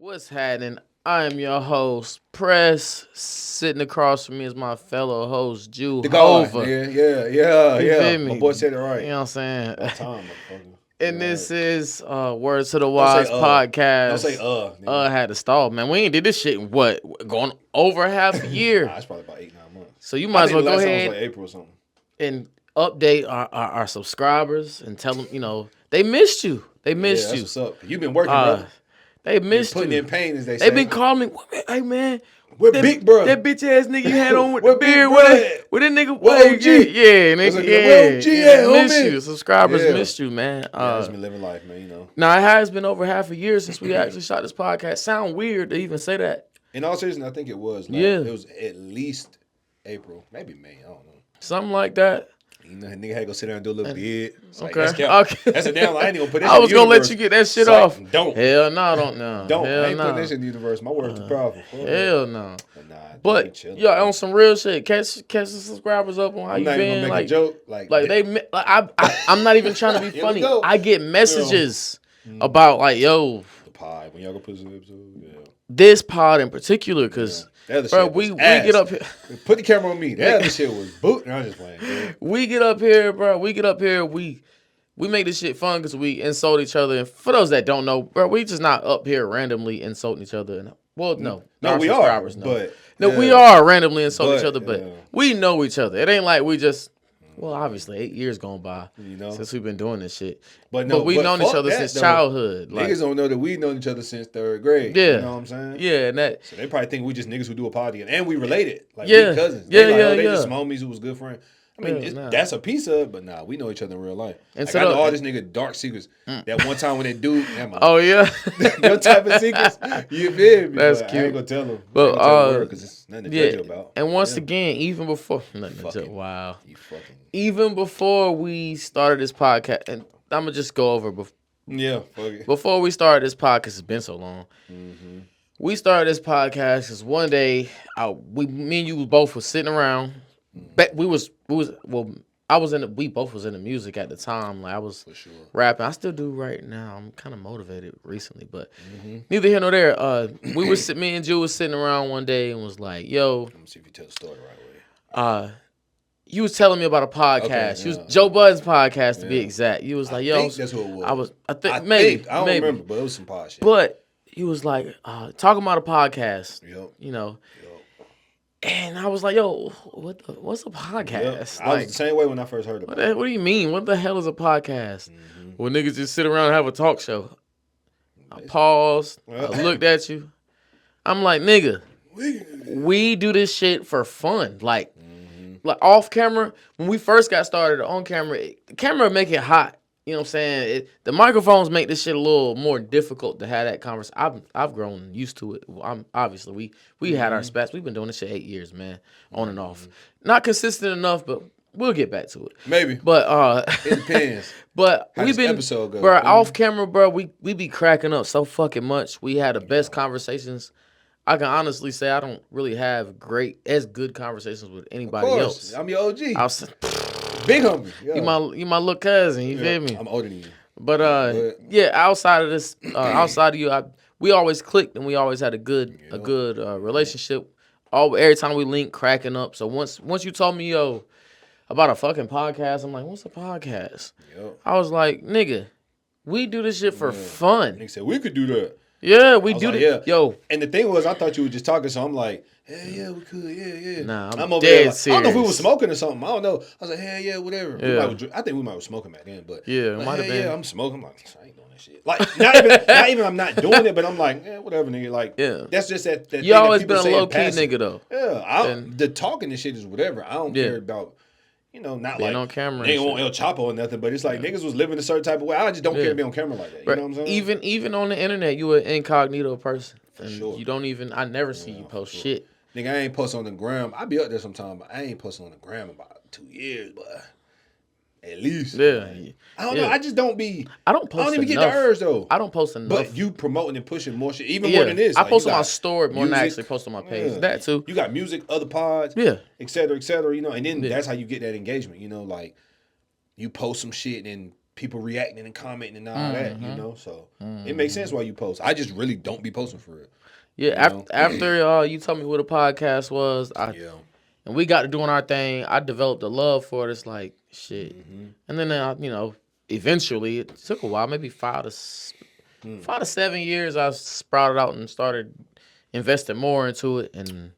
What's happening? I am your host, Press. Sitting across from me is my fellow host, Jew The God, Hova. nigga. Yeah. You feel My me? boy said it You right. know what I'm saying? About time, motherfucker. And All this right. is Words to the Don't say Wise Don't say podcast. nigga. Had to stall, man. We ain't did this shit in what? Going over half a year. Nah, it's probably about 8, 9 months. So you I might as think well the go last time was ahead like April or something. and update our subscribers and tell them, they missed you. They Yeah, missed that's you. what's up. You've been working, Uh, brother. they You've been missed putting you. in pain, as they They say. been calling me, hey man, We're that, big, bro. that bitch ass nigga you had on with the What big beard, bro at? with that nigga, What hey, OG? yeah, That's nigga, what nigga, where OG at, they miss homie? you. Subscribers Yeah. missed you, man. Yeah, I just been living life, man, Now it has been over half a year since we actually shot this podcast. Sound weird to even say that. In all seriousness, I think it was. Yeah. It was at least April. Maybe May. I don't know. Something like that. You know, nigga had to go sit down and do a little bit. It's like, Okay. that's cap. Okay. That's a damn lie. I ain't even gonna put that I shit was in the gonna let universe. you get that shit It's like, off. Don't. Hell no, don't know. Don't. Hell I ain't no. putting that shit in the universe. My word's too powerful. Fuck that. Hell no. But nah, But chilling, yeah, man. on some real shit. Catch the subscribers up on how I'm you not even been. gonna make Like, a joke. like I'm not even trying to be Here we funny. go. I get messages about like, yo, the pie when y'all go put some episode. Yeah. this pod in particular, because That other bro, shit we was ass. get up here. Put the camera on me. That other shit was boot. No, I'm just playing. Yeah. We get up here, bro. We get up here. We make this shit fun because we insult each other. And for those that don't know, bro, we just not up here randomly insulting each other. And well, no, No, our we are. subscribers know. But No, yeah. we are randomly insulting each But, other, but yeah. we know each other. It ain't like we just. Well, obviously, 8 years gone by since we've been doing this shit. But we've known each fuck other that, since though. childhood. Like, Niggas don't know that we've known each other since 3rd grade. yeah, You know what I'm saying? yeah, and that. So they probably think we just niggas who do a party and we related. Like Yeah. we cousins. Yeah, They like, yeah, oh, they yeah. just some homies who was good friends. I mean, Yeah, nah. that's a piece of it, but nah, we know each other in real life. And Like, so I know the- all this nigga dark secrets. That one time when that dude, Oh yeah, your type of secrets, you feel me? That's but I cute. ain't gonna tell them. But, Because it's nothing to yeah. judge you about. And once Yeah. again, even before Fucking- wow. You fucking. Even before we started this podcast, and I'm gonna just go over Yeah, fuck it. before we started this podcast. It's been so long. Mm-hmm. We started this podcast because one day, me and you both was sitting around. We was well. We both was in the music at the time. Like I was For sure. rapping. I still do right now. I'm kind of motivated recently, but Mm-hmm. neither here nor there. Me and Jew was sitting around one day and was like, "Yo, Let me see if you tell the story the right way. you was telling me about a podcast. Okay, You was yeah. Joe Budden's podcast to be Yeah. exact. You was like, I yo, think that's who it was. I think maybe. I don't maybe. remember, but it was some pod shit. But he was like, talking about a podcast, Yep. you know. Yep. And I was like, yo, what's a Yep. podcast? I was Like, the same way when I first heard about it. what do you mean? What the hell is a podcast? Mm-hmm. Well, niggas just sit around and have a talk show. I paused. Well. I looked at you. I'm like, nigga, we do this shit for fun. Like off camera, when we first got started on camera, the camera make it hot. You know what I'm saying? The microphones make this shit a little more difficult to have that conversation. I've grown used to it. I'm obviously we had our spats. We've been doing this shit 8 years, man, on and off. Not consistent enough, but we'll get back to it. Maybe. But It depends. but How we've this been episode go, bro, you know? off camera, bro. We be cracking up so fucking much. We had the best conversations. I can honestly say I don't really have as good conversations with Of anybody course. else. I'm your OG. I was, Big homie. Yeah. you my little cousin. You Yeah. feel me? I'm older than you. But yeah, outside of this, outside of you, we always clicked and we always had a good relationship. Every time we link, cracking up. So once you told me about a fucking podcast, I'm like, what's a podcast? Yep. I was like, nigga, we do this shit for fun. Nigga said we could do that. Yeah, we I was do like, this. yeah. Yo, And the thing was, I thought you were just talking, so I'm like, hell yeah, we could, yeah. Nah, I'm over dead there like, I don't know if we serious. was smoking or something. I don't know. I was like, hell yeah, whatever. Yeah. I think we might have smoking back then, but Yeah, it like, might have hell been. Yeah, I'm smoking. I'm like, I ain't doing that shit. Like, not even I'm not doing it, but I'm like, whatever, nigga. Like, Yeah. that's just that thing you that always people been a say in low key passing. nigga though. Yeah, the talking and shit is whatever. I don't Yeah. care about, not Being like on camera They and ain't on shit. El Chapo or nothing, but it's like niggas was living a certain type of way. I just don't care Yeah. to be on camera like that. You Right. know what I'm saying? Even on the internet, you an incognito person. And sure. you don't even. I never see you post shit. Nigga, I ain't posting on the gram. I be up there sometime, but I ain't posting on the gram about 2 years, but at least. Yeah. I don't know. I just don't be. I don't post I don't even enough. get the urge though. I don't post enough. But you promoting and pushing more shit, even more than this. I Like, post you on my got story more than I music. actually post on my page. Yeah. That too. You got music, other pods, Yeah. et cetera, and then Yeah. that's how you get that engagement. Like you post some shit and people reacting and commenting and all that, you know. So it makes sense why you post. I just really don't be posting for it. Yeah, after you told me what a podcast was, and we got to doing our thing, I developed a love for it. It's like shit, and then eventually it took a while, maybe 5 to 7 years. I sprouted out and started investing more into it, and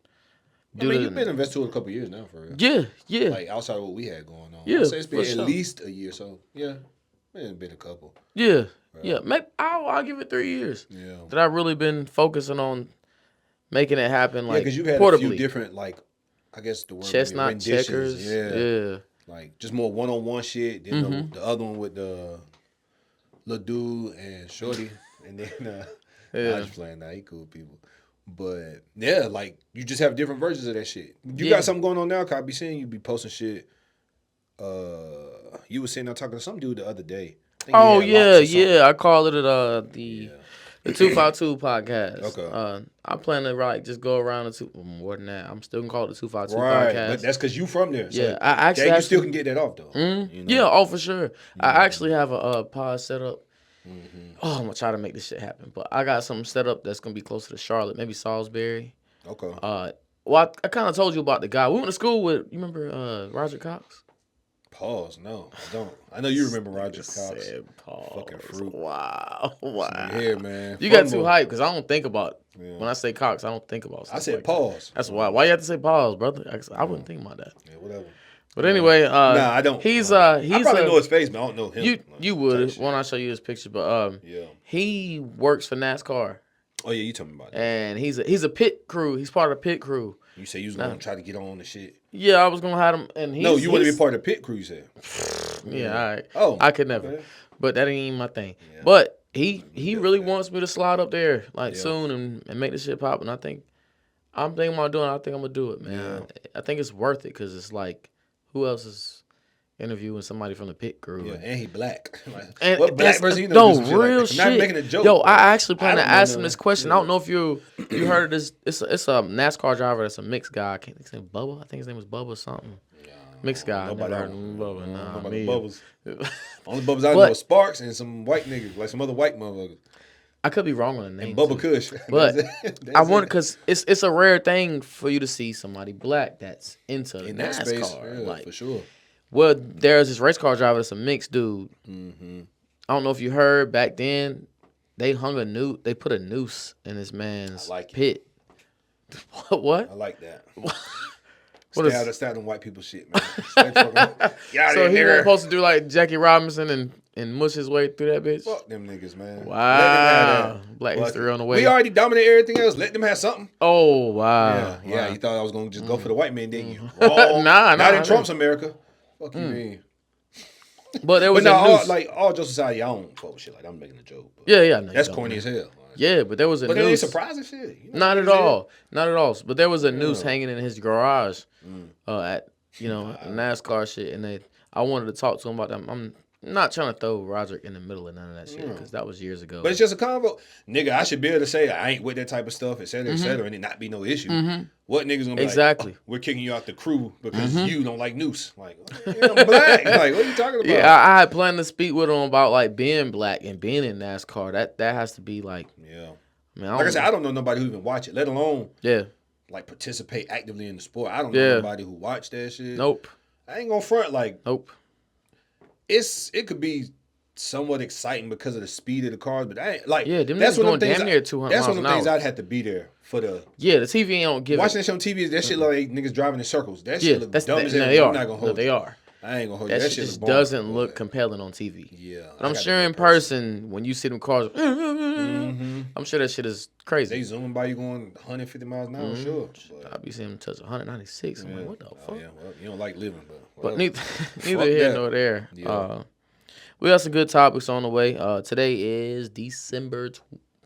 you've been invested a couple years now for real. Yeah. Like outside of what we had going on. Yeah, I'd say it's been for at least a year. So yeah, it's been a couple. Yeah. Maybe I'll give it 3 years. Yeah. That I've really been focusing on making it happen. Like because you've had portably. a few different I guess the word chestnut checkers. Yeah. Like just more one-on-one shit. Then the other one with the little dude and Shorty, and then I was playing that. He cool people. But yeah, like you just have different versions of that shit. You got something going on now? Cause I be seeing you be posting shit. You was sitting there talking to some dude the other day. Oh yeah. I call it the 252 podcast. Okay. I plan to just go around more than that. I'm still gonna call it the 252 right, podcast. But that's because you from there. So yeah, I actually you still can get that off though. You know? Yeah, for sure. I actually have a pod set up. Oh, I'm gonna try to make this shit happen, but I got something set up that's gonna be closer to Charlotte, maybe Salisbury. Okay. Well, I kind of told you about the guy we went to school with. You remember Roger Cox? Pause. No, I don't. I know you remember Roger Cox. Pause. Fucking fruit. Wow. Here, man. You got too hyped because I don't think about when I say Cox. I don't think about. I said pause. That's why. Why you have to say pause, brother? I wouldn't think about that. Yeah, whatever. But anyway, nah, I don't. He's I probably know his face, but I don't know him. You would when I show you his picture, but he works for NASCAR. Oh yeah, you told me about that. And he's a pit crew. He's part of the pit crew. You say you was gonna try to get on the shit. Yeah, I was gonna have him. And no, you want to be part of the pit crew. You said. Yeah, all right. Oh, I could never, but that ain't even my thing. Yeah. But he really wants me to slide up there soon and make this shit pop. And I'm thinking about doing it. I think I'm gonna do it, man. Yeah. I think it's worth it because it's like, who else is interviewing somebody from the pit crew? Yeah, and he black. And what black person you know? No, real shit. I'm not making a joke. Yo, I actually plan to ask him this question. Yeah. I don't know if you heard of this. It's a NASCAR driver that's a mixed guy. I can't think his name Bubba. I think his name was Bubba or something. Mixed guy. Nobody heard of Bubba. Nobody Bubbas. Only Bubbas I know are Sparks and some white niggas, like some other white motherfuckers. I could be wrong on the name. And Bubba Kush. But I want because it's a rare thing for you to see somebody black that's into the NASCAR. Space, yeah, for sure. Well, there's this race car driver that's a mixed dude. Mm-hmm. I don't know if you heard back then, they put a noose in this man's pit. What? I like that. Stay out of white people shit, man. So he wasn't supposed to do like Jackie Robinson and mush his way through that bitch? Fuck them niggas, man. Wow. Black history on the way. We already dominate everything else. Let them have something. Oh, wow. Yeah. You thought I was going to just go for the white man, didn't you? Wrong. Not in Trump's America. Fuck you mean. But there was all jokes aside, I don't fuck with shit like that. I'm making a joke. Yeah. That's corny as hell. Yeah, but there was a noose. But it ain't surprising shit. You know, not at all. But there was a noose hanging in his garage at NASCAR shit, and I wanted to talk to him about that. I'm not trying to throw Roderick in the middle of none of that shit because that was years ago. But it's just a convo. Nigga, I should be able to say I ain't with that type of stuff, et cetera, and it not be no issue. What niggas gonna be like, we're kicking you out the crew because you don't like noose. Like, I'm black. Like, what are you talking about? Yeah, I had planned to speak with him about like being black and being in NASCAR. That has to be like, I said, I don't know nobody who even watch it, let alone like participate actively in the sport. I don't know nobody who watch that shit. Nope. I ain't gonna front like. Nope. It could be somewhat exciting because of the speed of the cars, but I ain't like them that's one of them things. Damn near 200 that's miles one of the things I'd have to be there for the. Yeah, the TV don't give. Watching that shit on TV is that shit like niggas driving in circles. That shit look dumb as hell. They are. I'm not gonna hold. They are. I ain't gonna hold you. That shit just doesn't look compelling on TV. Yeah, but I'm sure in person when you see them cars, I'm sure that shit is crazy. They zooming by you going 150 miles an hour, sure. I be seeing them touch 196. I'm like, what the fuck? Yeah, well, you don't like living, but neither here nor there. Yeah. We got some good topics on the way. Today is December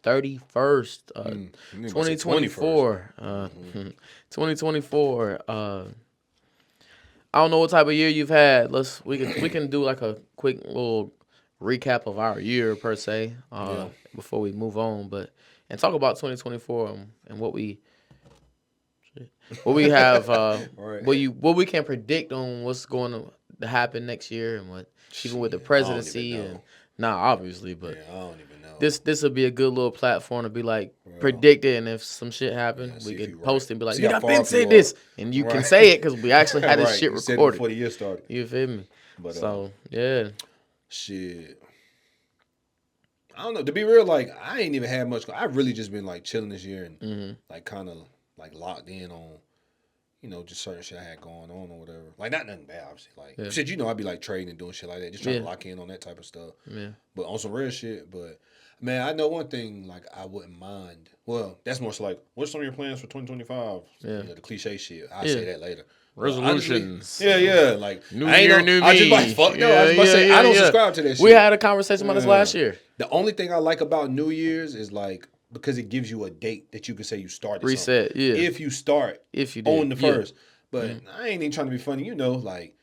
31st, 2024. 2024. I don't know what type of year you've had. We can do like a quick little recap of our year per se before we move on, and talk about 2024 and what we have, what we can predict on what's going to happen next year and what even with the I don't presidency even know. and obviously, but Yeah, I don't even know. this will be a good little platform to be like Well, predict it, and if some shit happen, yeah, we see if could you post right. it and be like, See nigga, how I far been off said you this, are. and you can Right. say it because we actually had this Right. shit You said it recorded. before the year started. You feel me? But So yeah, shit. I don't know. To be real, like I ain't even had much. I've really just been like chilling this year and like kind of like locked in on, just certain shit I had going on or whatever. Like not nothing bad, obviously. Like shit, I'd be like trading and doing shit like that, just trying to lock in on that type of stuff. Yeah. But on some real shit. But man, I know one thing. Like I wouldn't mind. Well, that's more so like, what's some of your plans for 2025? Yeah. The cliche shit. I'll say that later. Resolutions. Honestly, yeah. Like New I ain't year, know, new I me. just like fuck no. I was about to say I don't subscribe to that shit. We had a conversation about this last year. The only thing I like about New Year's is like because it gives you a date that you can say you started. Reset, something. yeah. If you start, if you did. on the first, but I ain't even trying to be funny. Like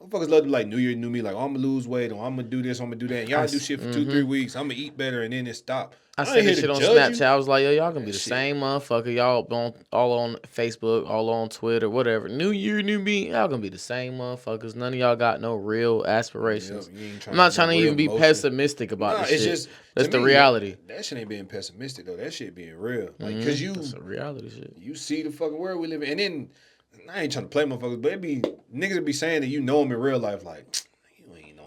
motherfuckers love to be like New Year, new me. Like oh, I'm gonna lose weight or I'm gonna do this, I'm gonna do that. And y'all do shit for 2-3 weeks. I'm gonna eat better and then it stop. I said this shit on Snapchat. I was like, yo, y'all gonna be the shit. same motherfucker. Y'all all on Facebook, all on Twitter, whatever. New year, new me. Y'all gonna be the same motherfuckers. None of y'all got no real aspirations. I'm not trying to even be pessimistic about this shit. Just that's the reality. That shit ain't being pessimistic though. That shit being real. Like cause that's a reality shit. You see the fucking world we live in, and then I ain't trying to play motherfuckers, but it be niggas that be saying that you know them in real life, like.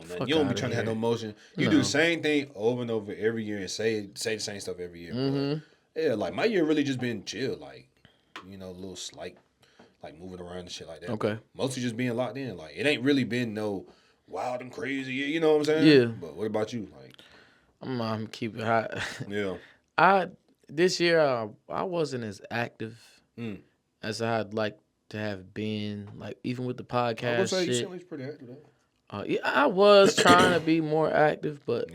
Fuck you don't be trying to have no motion. You do the same thing over and over every year and say the same stuff every year. But yeah, like my year really just been chill, like a little slight, like moving around and shit like that. Okay. Mostly just being locked in. Like it ain't really been no wild and crazy. You know what I'm saying? Yeah. But what about you? Like I'm keep it hot. Yeah. This year I wasn't as active as I'd like to have been. Like even with the podcast. I would say shit. you seem pretty active though. Yeah, I was trying to be more active, but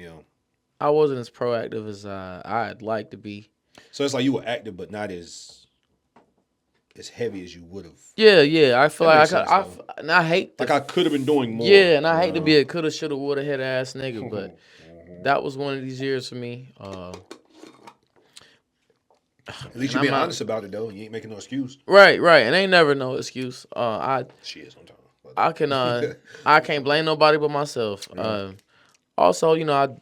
I wasn't as proactive as I'd like to be. So it's like you were active, but not as heavy as you would have. Yeah. I feel like I hate. Like I could have been doing more. Yeah, and I hate to be a coulda, shoulda, woulda, head ass nigga, but that was one of these years for me. At least you being honest about it though. You ain't making no excuse. Right, and ain't never no excuse. Shit, sometimes. I can I can't blame nobody but myself. Also, I'm not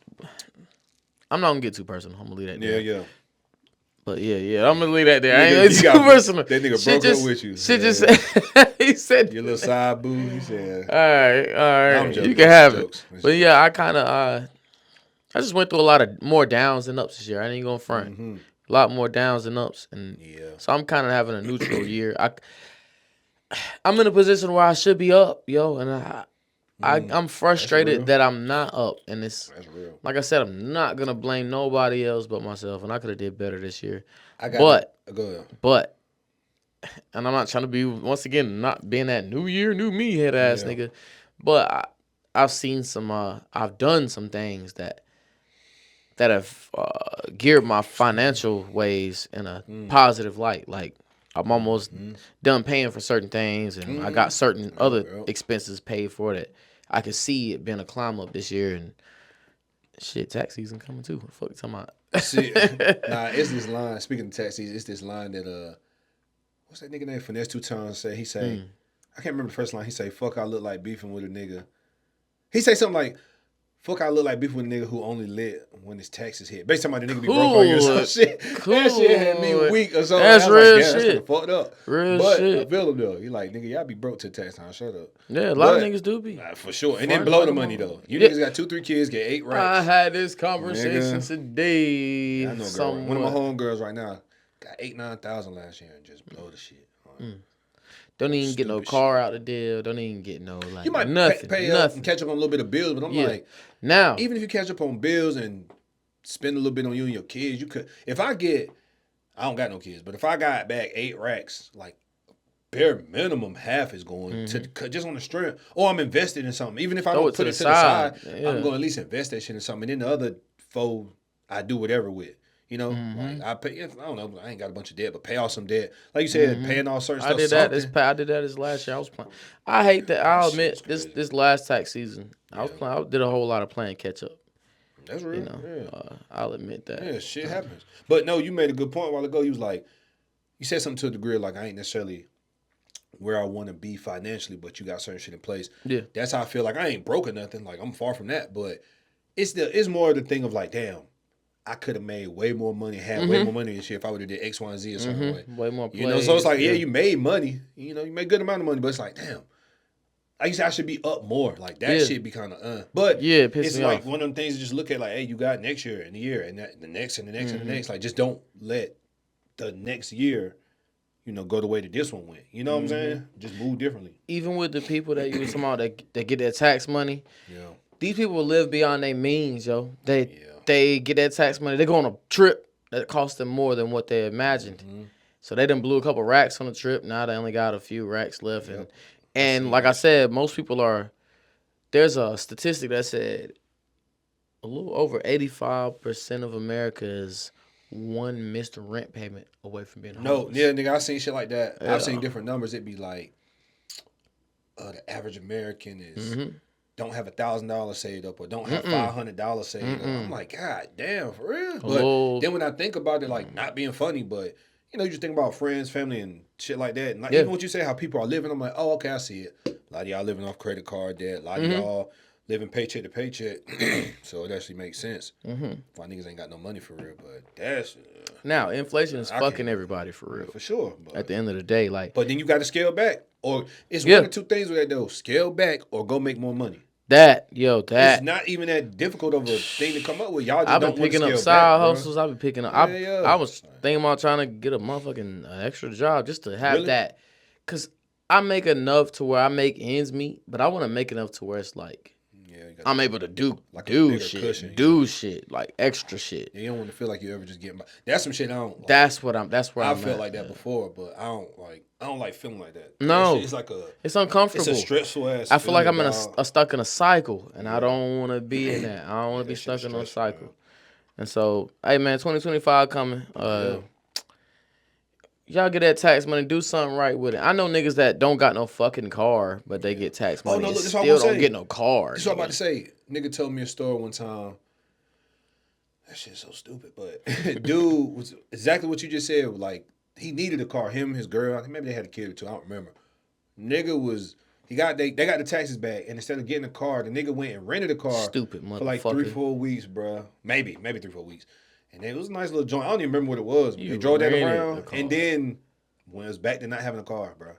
gonna get too personal. I'm gonna leave that there. Yeah. But yeah, I'm gonna leave that there. I ain't too personal. That nigga broke up with you. Shit just he said your little side boo. He said, all right. You can have it. But yeah, I kind of I just went through a lot of more downs and ups this year. I ain't gonna front. A lot more downs and ups, and so I'm kind of having a neutral year. I'm in a position where I should be up, yo, and I'm frustrated that I'm not up, and it's real. Like I said, I'm not gonna blame nobody else but myself, and I could have did better this year. But, and I'm not trying to be once again not being that new year, new me head ass nigga, but I've seen some, I've done some things that have geared my financial ways in a positive light, like. I'm almost done paying for certain things, and I got certain other expenses paid for that. I could see it being a climb up this year, and shit, tax season coming too. What the fuck you talking about? See, it's this line. Speaking of tax season, it's this line that what's that nigga name? Finesse 2 Times say. He say, I can't remember the first line. He say, "Fuck, I look like beefing with a nigga." He say something like, "Fuck, I look like beefing with a nigga who only lit when his taxes hit." Based on the nigga be broke all year, some shit. That shit had me weak or something. That's real shit. That's kinda fucked up. Real but shit. I feel him though. He like, nigga, y'all be broke till tax time. Shut up. Yeah, a lot of niggas do be. For sure. And then blow the money though. You niggas got 2-3 kids, get 8 racks. I had this conversation today. I know, girl. One of my homegirls right now got 8,000-9,000 last year and just blow the shit. Don't even get no car out the deal. Don't even get no like you might nothing. pay up and catch up on a little bit of bills, but I'm like, now even if you catch up on bills and spend a little bit on you and your kids, you could. If I don't got no kids, but if I got back 8 racks, like bare minimum half is going to just on the strength, or I'm invested in something. Even if I don't put it to the side, I'm going to at least invest that shit in something. And then the other 4, I do whatever with. You know, like I pay. I don't know. I ain't got a bunch of debt, but pay off some debt. Like you said, paying off certain stuff. I did that this last year. I was playing. I hate that. I'll admit this last tax season. I did a whole lot of playing catch up. That's real. I'll admit that. Yeah, shit happens. But no, you made a good point a while ago. You was like, you said something to a degree like I ain't necessarily where I want to be financially, but you got certain shit in place. Yeah. That's how I feel. Like I ain't broke or nothing. Like I'm far from that, but it's more the thing of like, damn, I could have made way more money, had way more money and shit if I would have did X, Y, and Z a certain way. Way more plays. You know, so it's like, yeah, you made money. You know, you made a good amount of money, but it's like, damn, I should be up more. Like that shit be kind of But yeah, it's like off. one of them things to just look at like, hey, you got next year and the year and the next and the next and the next. Like just don't let the next year, you know, go the way that this one went. You know what I'm saying? Just move differently. Even with the people that you were talking about that get their tax money, Yeah. These people live beyond their means, yo. They get that tax money. They go on a trip that costs them more than what they imagined. So they done blew a couple racks on the trip. Now they only got a few racks left. And like I said, most people are. There's a statistic that said a little over 85% of America is one missed rent payment away from being homeless. Yeah, nigga, I've seen shit like that. Yeah. I've seen different numbers. It'd be like the average American is don't have $1,000 saved up or don't have $500 saved up. I'm like, God damn, for real. But then when I think about it, like not being funny, but you know, you just think about friends, family, and shit like that. And like, even what you say, how people are living, I'm like, oh, okay, I see it. A lot of y'all living off credit card debt. A lot of y'all living paycheck to paycheck. So it actually makes sense. Why niggas ain't got no money for real, but that's now inflation is fucking everybody for real. For sure. But at the end of the day, like, but then you got to scale back, or it's one or two things with that though: scale back or go make more money. It's not even that difficult of a thing to come up with. Y'all just I've been picking up side hustles. I've been picking up. I was thinking about trying to get a motherfucking extra job just to have that, cause I make enough to where I make ends meet, but I want to make enough to where it's like I'm able to do shit, like extra shit. Yeah, you don't want to feel like you ever just getting by. That's some shit I don't. Like. That's where I'm I felt like that before, but I don't like feeling like that. No, it's like it's uncomfortable. It's a stressful ass. I feel like I'm stuck in a cycle, and I don't want to be in that. I don't want to be stuck in a cycle. Man. And so, hey man, 2025 coming. Y'all get that tax money, do something right with it. I know niggas that don't got no fucking car, but they get tax money and still don't get no car. That's what I'm about to say. Nigga told me a story one time. That shit's so stupid, but dude was exactly what you just said. Like, he needed a car. Him, his girl, I think maybe they had a kid or two. I don't remember. Nigga was, they got the taxes back, and instead of getting a car, the nigga went and rented a car. Stupid motherfucker. For like 3-4 weeks, bro. Maybe 3-4 weeks. And it was a nice little joint. I don't even remember what it was. They drove that around, and then when it was back to not having a car, bro.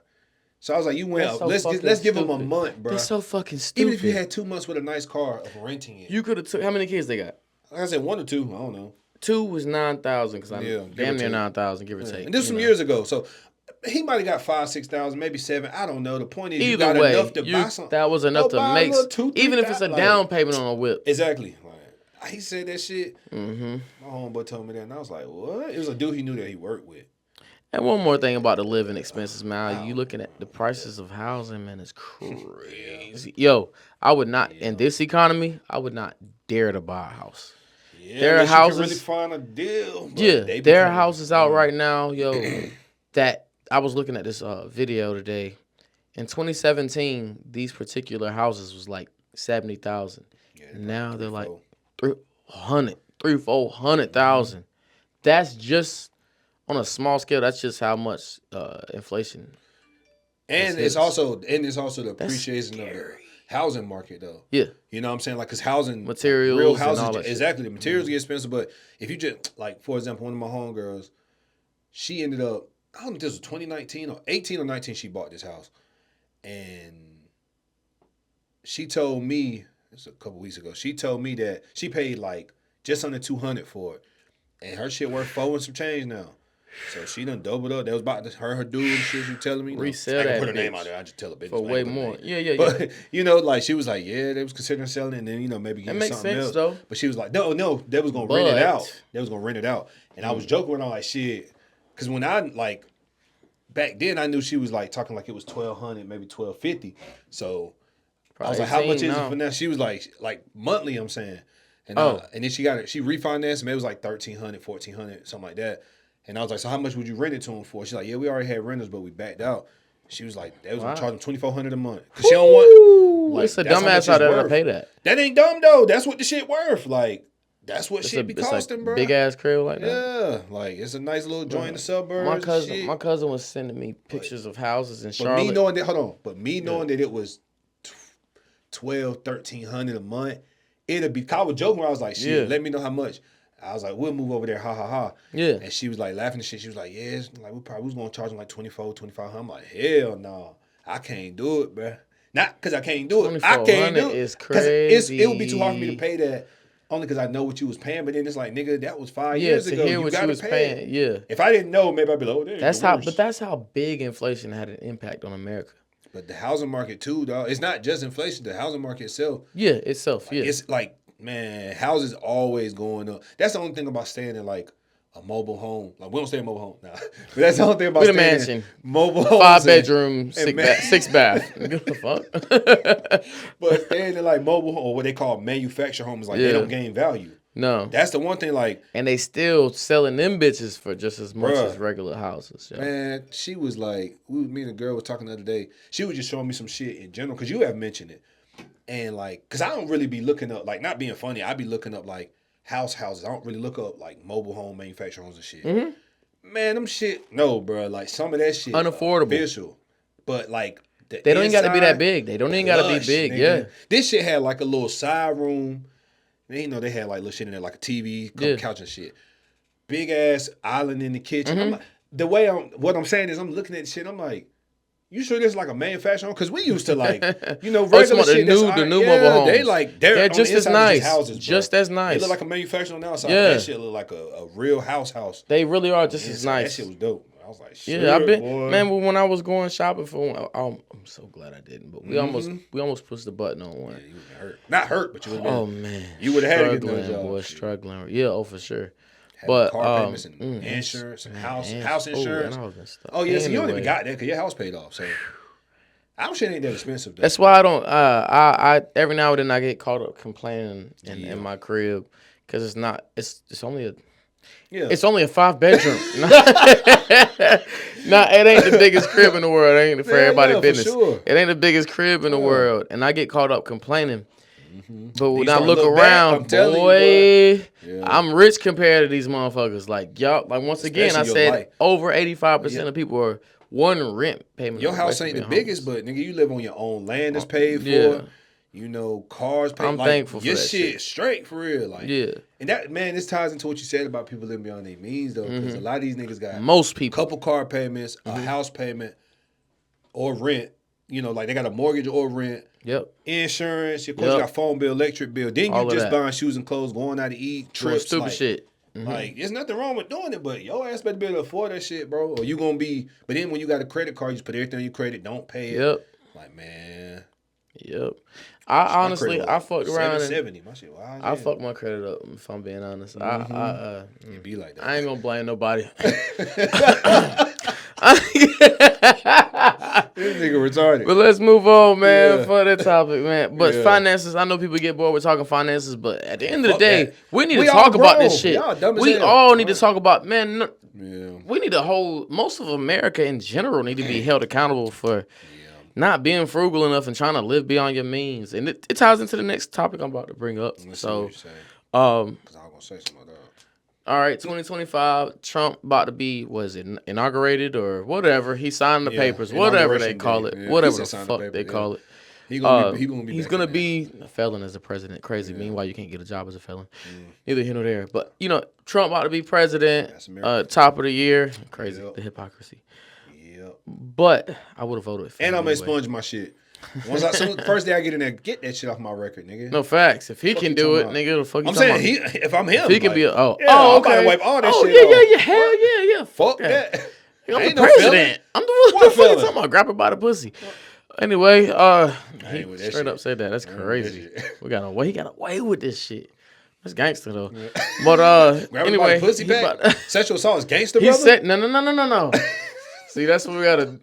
So I was like, you went up. Let's give him a month, bro. That's so fucking stupid. Even if you had 2 months with a nice car of renting it. You could have took, how many kids they got? Like I said, 1 or 2. I don't know. 2 was 9,000 because I'm damn near 9,000, give or take. And this was some years ago. So he might have got 5,000-6,000, maybe 7. I don't know. The point is, either you got way, enough to buy something. That was enough to make, even if it's a down payment on a whip. Exactly. He said that shit. My homeboy told me that, and I was like, what? It was a dude he knew that he worked with. And one more thing about the living expenses, man. You looking at the prices of housing, man, it's crazy. Yo, I would not, in this economy, I would not dare to buy a house. Yeah, there are houses. You can really find a deal. Yeah, there are houses out right now, yo, that I was looking at this video today. In 2017, these particular houses was like 70,000. Now they're like 300,000-400,000. That's just on a small scale. That's just how much inflation. And it's also the appreciation of the housing market, though. Yeah, you know what I'm saying? Like, cause housing materials, real houses, and all that exactly. shit. The materials get expensive, but if you just like, for example, one of my homegirls, she ended up, I don't know if this was 2019 or 18 or 19. She bought this house, and she told me. This was a couple weeks ago. She told me that she paid like just under $200 for it, and her shit worth $4 and some change now. So she done doubled up. That was about her dude and shit. You telling me? Resell I can that put her name out there. I just tell a bitch for way more. Yeah. But you know, like she was like, yeah, they was considering selling it, and then maybe getting something else. Though. But she was like, no, they was gonna rent it out. They was gonna rent it out, and I was joking with her like shit, because when I like back then I knew she was like talking like it was $1,200, maybe $1,250. So I was like, how much is it for now? She was like monthly. I'm saying, and and then she refinanced, and it was like $1,300, $1,400, something like that. And I was like, so how much would you rent it to him for? She's like, yeah, we already had renters, but we backed out. She was like, they was gonna charge them $2,400 a month because she don't want. Like, it's a dumbass how they're gonna pay that. That ain't dumb though. That's what the shit worth. Like, That's what It's shit be it's costing, bro. big ass crib like that. Yeah, like it's a nice little joint in the suburbs. My cousin was sending me pictures of houses in But Charlotte. me knowing that, hold on. But me knowing that it was 1,200, 1,300 a month, it'd be. I was joking. I was like, shit, let me know how much. I was like, we'll move over there, ha ha ha. Yeah. And she was like laughing and shit. She was like, yeah, like we was gonna charge them like 2,500. I'm like, hell no, I can't do it, bro. Not because I can't do it. I can't do it. It's crazy. It would be too hard for me to pay that. Only because I know what you was paying, but then it's like, nigga, that was 5 years ago. Hear what you was paying. Yeah. If I didn't know, maybe I'd be like, oh, that's how. But that's how big inflation had an impact on America. But the housing market too, dog. It's not just inflation. The housing market itself. Yeah, itself. Like, it's like, man, houses always going up. That's the only thing about staying in like a mobile home. Like we don't stay in a mobile home now. But that's the only thing about staying mansion. In mobile homes. 5 bedroom, 6 bath. What the fuck? But staying in like mobile home, or what they call manufactured homes, like they don't gain value. No. That's the one thing, like. And they still selling them bitches for just as much as regular houses. Yo. Man, she was like, me and a girl was talking the other day. She was just showing me some shit in general, because you have mentioned it. And like, because I don't really be looking up, like, not being funny, I be looking up like houses. I don't really look up like mobile home, manufactured homes and shit. Mm-hmm. Man, them shit, no, bro. Like, some of that shit. Unaffordable. Official. But like, they don't even got to be that big. They don't even got to be big, nigga. Yeah. This shit had like a little side room. You know, they had like little shit in there, like a TV, couch and shit. Big ass island in the kitchen. I'm like, what I'm saying is I'm looking at the shit, I'm like, you sure this is like a manufactured home? Because we used to like, you know, regular shit. The new mobile homes. They like, they're just as nice. Just as nice. They look like a manufactured on the outside. Yeah. That shit look like a real house. They really are just as nice. That shit was dope. I was like, shit, I've been, boy. man, when I was going shopping for, I'm so glad I didn't, but we almost pushed the button on one. Yeah, you would have hurt. Not hurt, but you would have Oh, man. You would have had to get those jobs. Boy, struggling. Yeah, oh, for sure. But car payments and insurance and house insurance. Oh, yeah, so you don't even got that because your house paid off. So our shit ain't that expensive, though. That's why I don't, I every now and then I get caught up complaining in my crib because it's only a, it's only a 5 bedroom. It ain't the biggest crib in the world. It ain't for everybody's business. Sure. It ain't the biggest crib in the world. And I get caught up complaining. But when I look around, boy, I'm rich compared to these motherfuckers. Like, y'all, like once again, I said over 85% of people are one rent payment. Your house ain't the biggest, but nigga, you live on your own land that's paid for. Yeah. You know, cars paid. I'm thankful for your that shit straight for real. Like, and that, man, this ties into what you said about people living beyond their means, though, because a lot of these niggas got a couple car payments, a house payment, or rent. You know, like they got a mortgage or rent. Yep. Insurance. Of course, you got phone bill, electric bill. Then you just buying shoes and clothes, going out to eat, trips. Stupid shit. Like, there's nothing wrong with doing it, but your ass better be able to afford that shit, bro. Or you gonna be. But then when you got a credit card, you just put everything on your credit, don't pay it. Yep. Like, man. Yep. I honestly, I fucked around. 770. My shit. Wow, I fucked my credit up. If I'm being honest, it be like that. I ain't gonna blame nobody. This nigga retarded. But let's move on, man, for the topic, man. But finances, I know people get bored with talking finances, but at the end of the day, we need to talk about this shit. We all need to talk about, man. We need to hold, most of America in general need to be held accountable for not being frugal enough and trying to live beyond your means. And it ties into the next topic I'm about to bring up. So, because I was gonna say something like that. All right, 2025, Trump about to be, was it inaugurated or whatever? He signed the papers, whatever they call it, whatever the fuck they call it. He's gonna be a felon as a president. Crazy. Meanwhile, you can't get a job as a felon. Neither here nor there. But you know, Trump about to be president. Top of the year. Crazy. The hypocrisy. Yep. But I would have voted for him. And I'm expunge my shit. First day I get in there, get that shit off my record, nigga. No facts. If he can do it, nigga, the fuck you I'm saying if I'm him, he can be okay. I'm about to wipe all that shit off. Yeah, hell yeah. Fuck that. I'm the president. I'm the what the fuck you talking about? Grab her by the pussy. Anyway, he straight up said that. That's crazy. He got away with this shit. That's gangster though. But anyway, pussy back. Sexual assault is gangster, brother. He said no. See, that's what we gotta.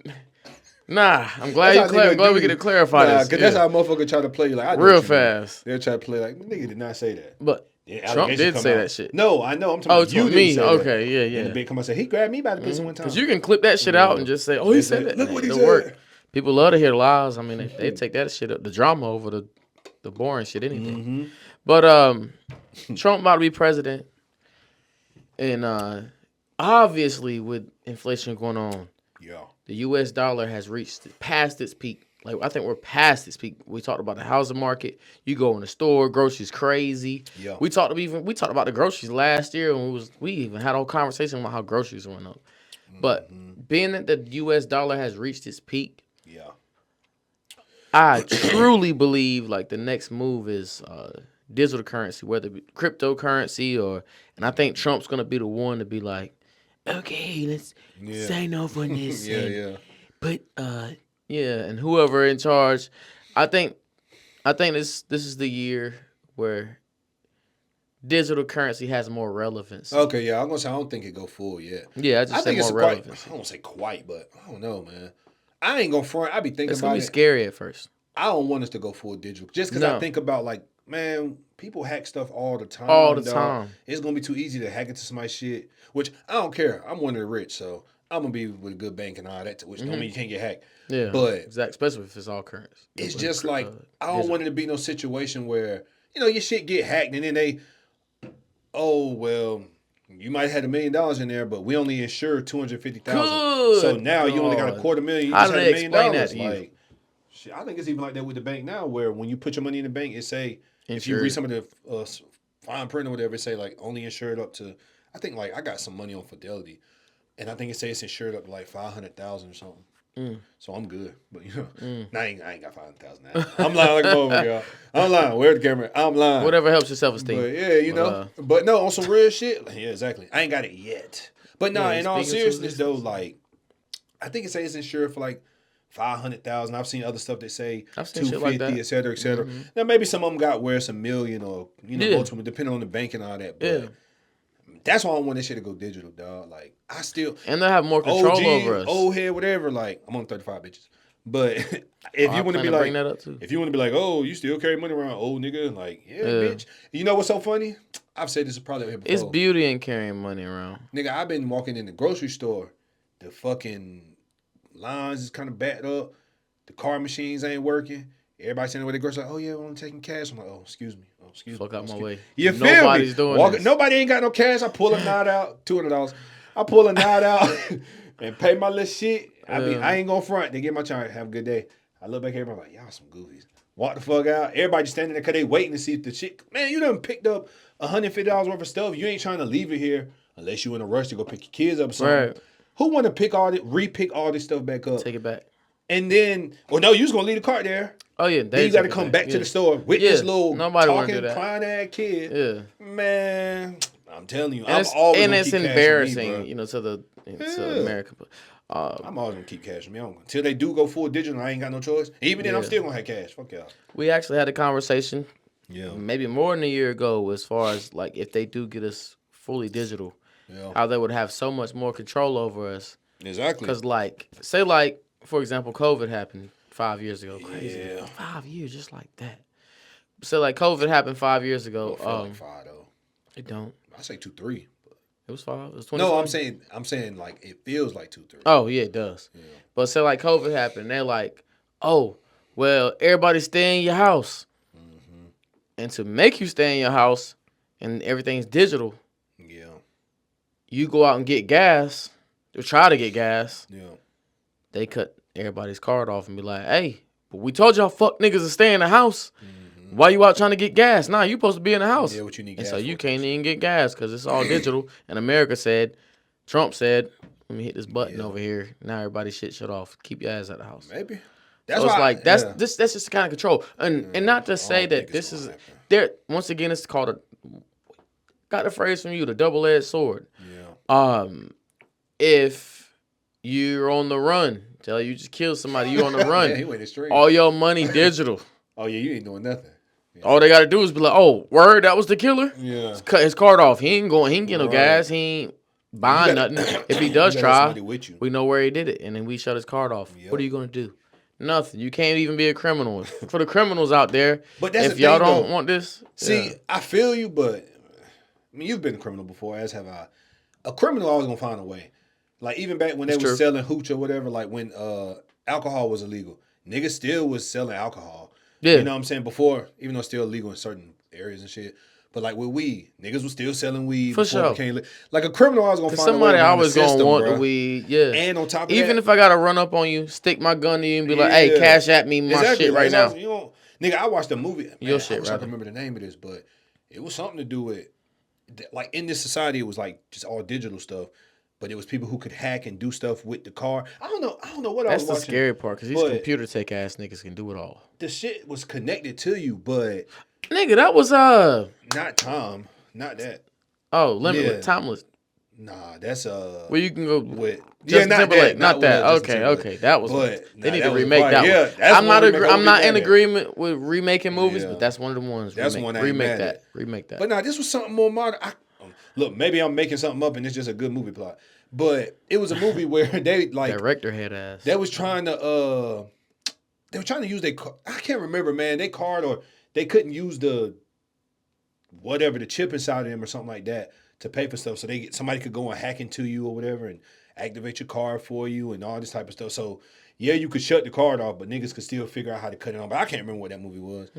Nah, I'm glad we get to clarify this. Because that's how a motherfucker try to play you like real fast. They'll try to play like nigga did not say that. But Trump did say that shit. No, I know. I'm talking about you. Me. Okay, yeah. And the big come and say he grabbed me by the pussy one time. Because you can clip that shit out and just say, he said that. Look what he said. Work. People love to hear lies. I mean, they take that shit up, the drama over the the boring shit, anything. But Trump about to be president, and obviously with inflation going on, the U.S. dollar has reached past its peak. Like I think we're past its peak. We talked about the housing market. You go in the store, groceries crazy. Yeah. We talked about the groceries last year, and we even had a whole conversation about how groceries went up. But being that the U.S. dollar has reached its peak, I truly believe like the next move is digital currency, whether it be cryptocurrency and I think Trump's gonna be the one to be like, okay, let's sign off on this. But and whoever in charge, I think this is the year where digital currency has more relevance. Okay, I'm gonna say I don't think it go full yet. Yeah, I just say more relevance. I don't say quite, but I don't know, man. I ain't gonna front. I be thinking it's about gonna be scary at first. I don't want us to go full digital just because I think about like, man, people hack stuff all the time. Time. It's gonna be too easy to hack into somebody's shit, which I don't care. I'm one of the rich, so I'm gonna be with a good bank and all that, which don't mean you can't get hacked. Yeah, but exactly, especially if it's all currency. It's just like I don't want it to be no situation where your shit get hacked and then they, oh well, you might have had $1 million in there, but we only insured $250,000. So now you only got $250,000. You How just do had they $1 million. explain that to you? Like, shit, I think it's even like that with the bank now, where when you put your money in the bank, it say if you read some of the fine print or whatever, it say like only insured up to. I think like I got some money on Fidelity, and I think it says it's insured up to like $500,000 or something. So I'm good, but nah, I ain't got $500,000. I'm lying like a motherfucker, y'all. I'm lying. Where's the camera? I'm lying. Whatever helps your self-esteem. But yeah, but no, on some real shit. Yeah, exactly. I ain't got it yet. But nah, in all seriousness though, like I think it says it's insured for like 500,000. I've seen other stuff that say 250, like et cetera, et cetera. Now maybe some of them got where it's $1 million or multiple, depending on the bank and all that. But that's why I want this shit to go digital, dog. Like I still and they'll have more control over us. Old head, whatever. Like I'm on 35 bitches. But if you want to be like, bring that up too. If you want to be like, oh, you still carry money around, old nigga, like bitch. You know what's so funny? I've said this probably here before. It's beauty in carrying money around, nigga. I've been walking in the grocery store, the fucking lines is kind of backed up, the car machines ain't working. Everybody saying where they grocery, like, oh yeah, I'm taking cash. I'm like, oh excuse me. Fuck out my way. You feel me? Nobody's doing this. Nobody ain't got no cash. I pull a knot out, $200. I pull a knot out and pay my little shit. I ain't gonna front. They get my charge. Have a good day. I look back at everybody like, y'all some goofies. Walk the fuck out. Everybody just standing there because they waiting to see if the shit. Man, you done picked up $150 worth of stuff. You ain't trying to leave it here unless you in a rush to go pick your kids up or something. Right. Who want to re-pick all this stuff back up? Take it back. And then, no, you was gonna leave the cart there. Oh yeah, then you got to come back to the store with this little talking, crying ass kid. Yeah, man, I'm telling you, and it's embarrassing, to America. I'm always gonna keep cash on me. Until they do go full digital, I ain't got no choice. Even then, I'm still gonna have cash. Fuck y'all. We actually had a conversation, maybe more than a year ago, as far as like if they do get us fully digital, how they would have so much more control over us. Exactly. Because for example, COVID happened 5 years ago. Crazy. Yeah. 5 years, just like that. So COVID happened 5 years ago. Like 5 though. It don't. I say 2-3. It was 5. It was 20. No, I'm saying like it feels like 2-3. Oh yeah, it does. Yeah. But COVID happened. They're like, oh, well, everybody stay in your house, and to make you stay in your house, and everything's digital. Yeah. You go out and get gas. Or try to get gas. Yeah. They cut everybody's card off and be like, hey, but we told y'all fuck niggas to stay in the house. Why you out trying to get gas? Nah, you supposed to be in the house. Yeah, what you need gas so you can't even get gas because it's all digital. And Trump said, let me hit this button over here. Now everybody's shut off. Keep your ass at the house. Maybe. That's that's just the kind of control. And not to say that this is there. Once again, it's called got the phrase from you, the double-edged sword. Yeah. If you're on the run, tell you just killed somebody, you on the run. Yeah, he went extreme. All your money digital. Oh yeah, you ain't doing nothing. Yeah. All they gotta do is be like, oh, word, that was the killer? Yeah. Just cut his card off. He ain't getting no gas. He ain't buying nothing. If he does try, we know where he did it. And then we shut his card off. Yep. What are you gonna do? Nothing. You can't even be a criminal. For the criminals out there, but that's if y'all don't want this. See, I feel you, but I mean, you've been a criminal before, as have I. A criminal always gonna find a way. Like even back when they were selling hooch or whatever, like when alcohol was illegal, niggas still was selling alcohol. Yeah. You know what I'm saying? Before, even though it's still illegal in certain areas and shit. But like with weed, niggas was still selling weed. For sure. Like a criminal, I was gonna find somebody a way always the system, gonna want bro. the weed. Yeah. And on top of even that, if I gotta run up on you, stick my gun to you and be like, "Hey, cash at me my shit right now." You know, nigga, I watched a movie. Man, Your shit, I wish I could remember the name of this, but it was something to do with like in this society, it was like just all digital stuff. But it was people who could hack and do stuff with the car. I don't know what I was watching. That's the scary part because these computer tech ass niggas can do it all. The shit was connected to you, but nigga, that was not Tom, not that. Oh, Limitless, Timeless. Nah, that's where you can go with Justin Timberlake. Not that. Okay, that was. But they need to remake that one. Yeah, I'm not in agreement with remaking movies, but that's one of the ones. That's one. Remake that. But nah, this was something more modern. Look, maybe I'm making something up and it's just a good movie plot. But it was a movie where they like director head ass. They was trying to use their I can't remember, man. They card or they couldn't use the chip inside of them or something like that to pay for stuff. So somebody could go and hack into you or whatever and activate your card for you and all this type of stuff. So yeah, you could shut the card off, but niggas could still figure out how to cut it on. But I can't remember what that movie was.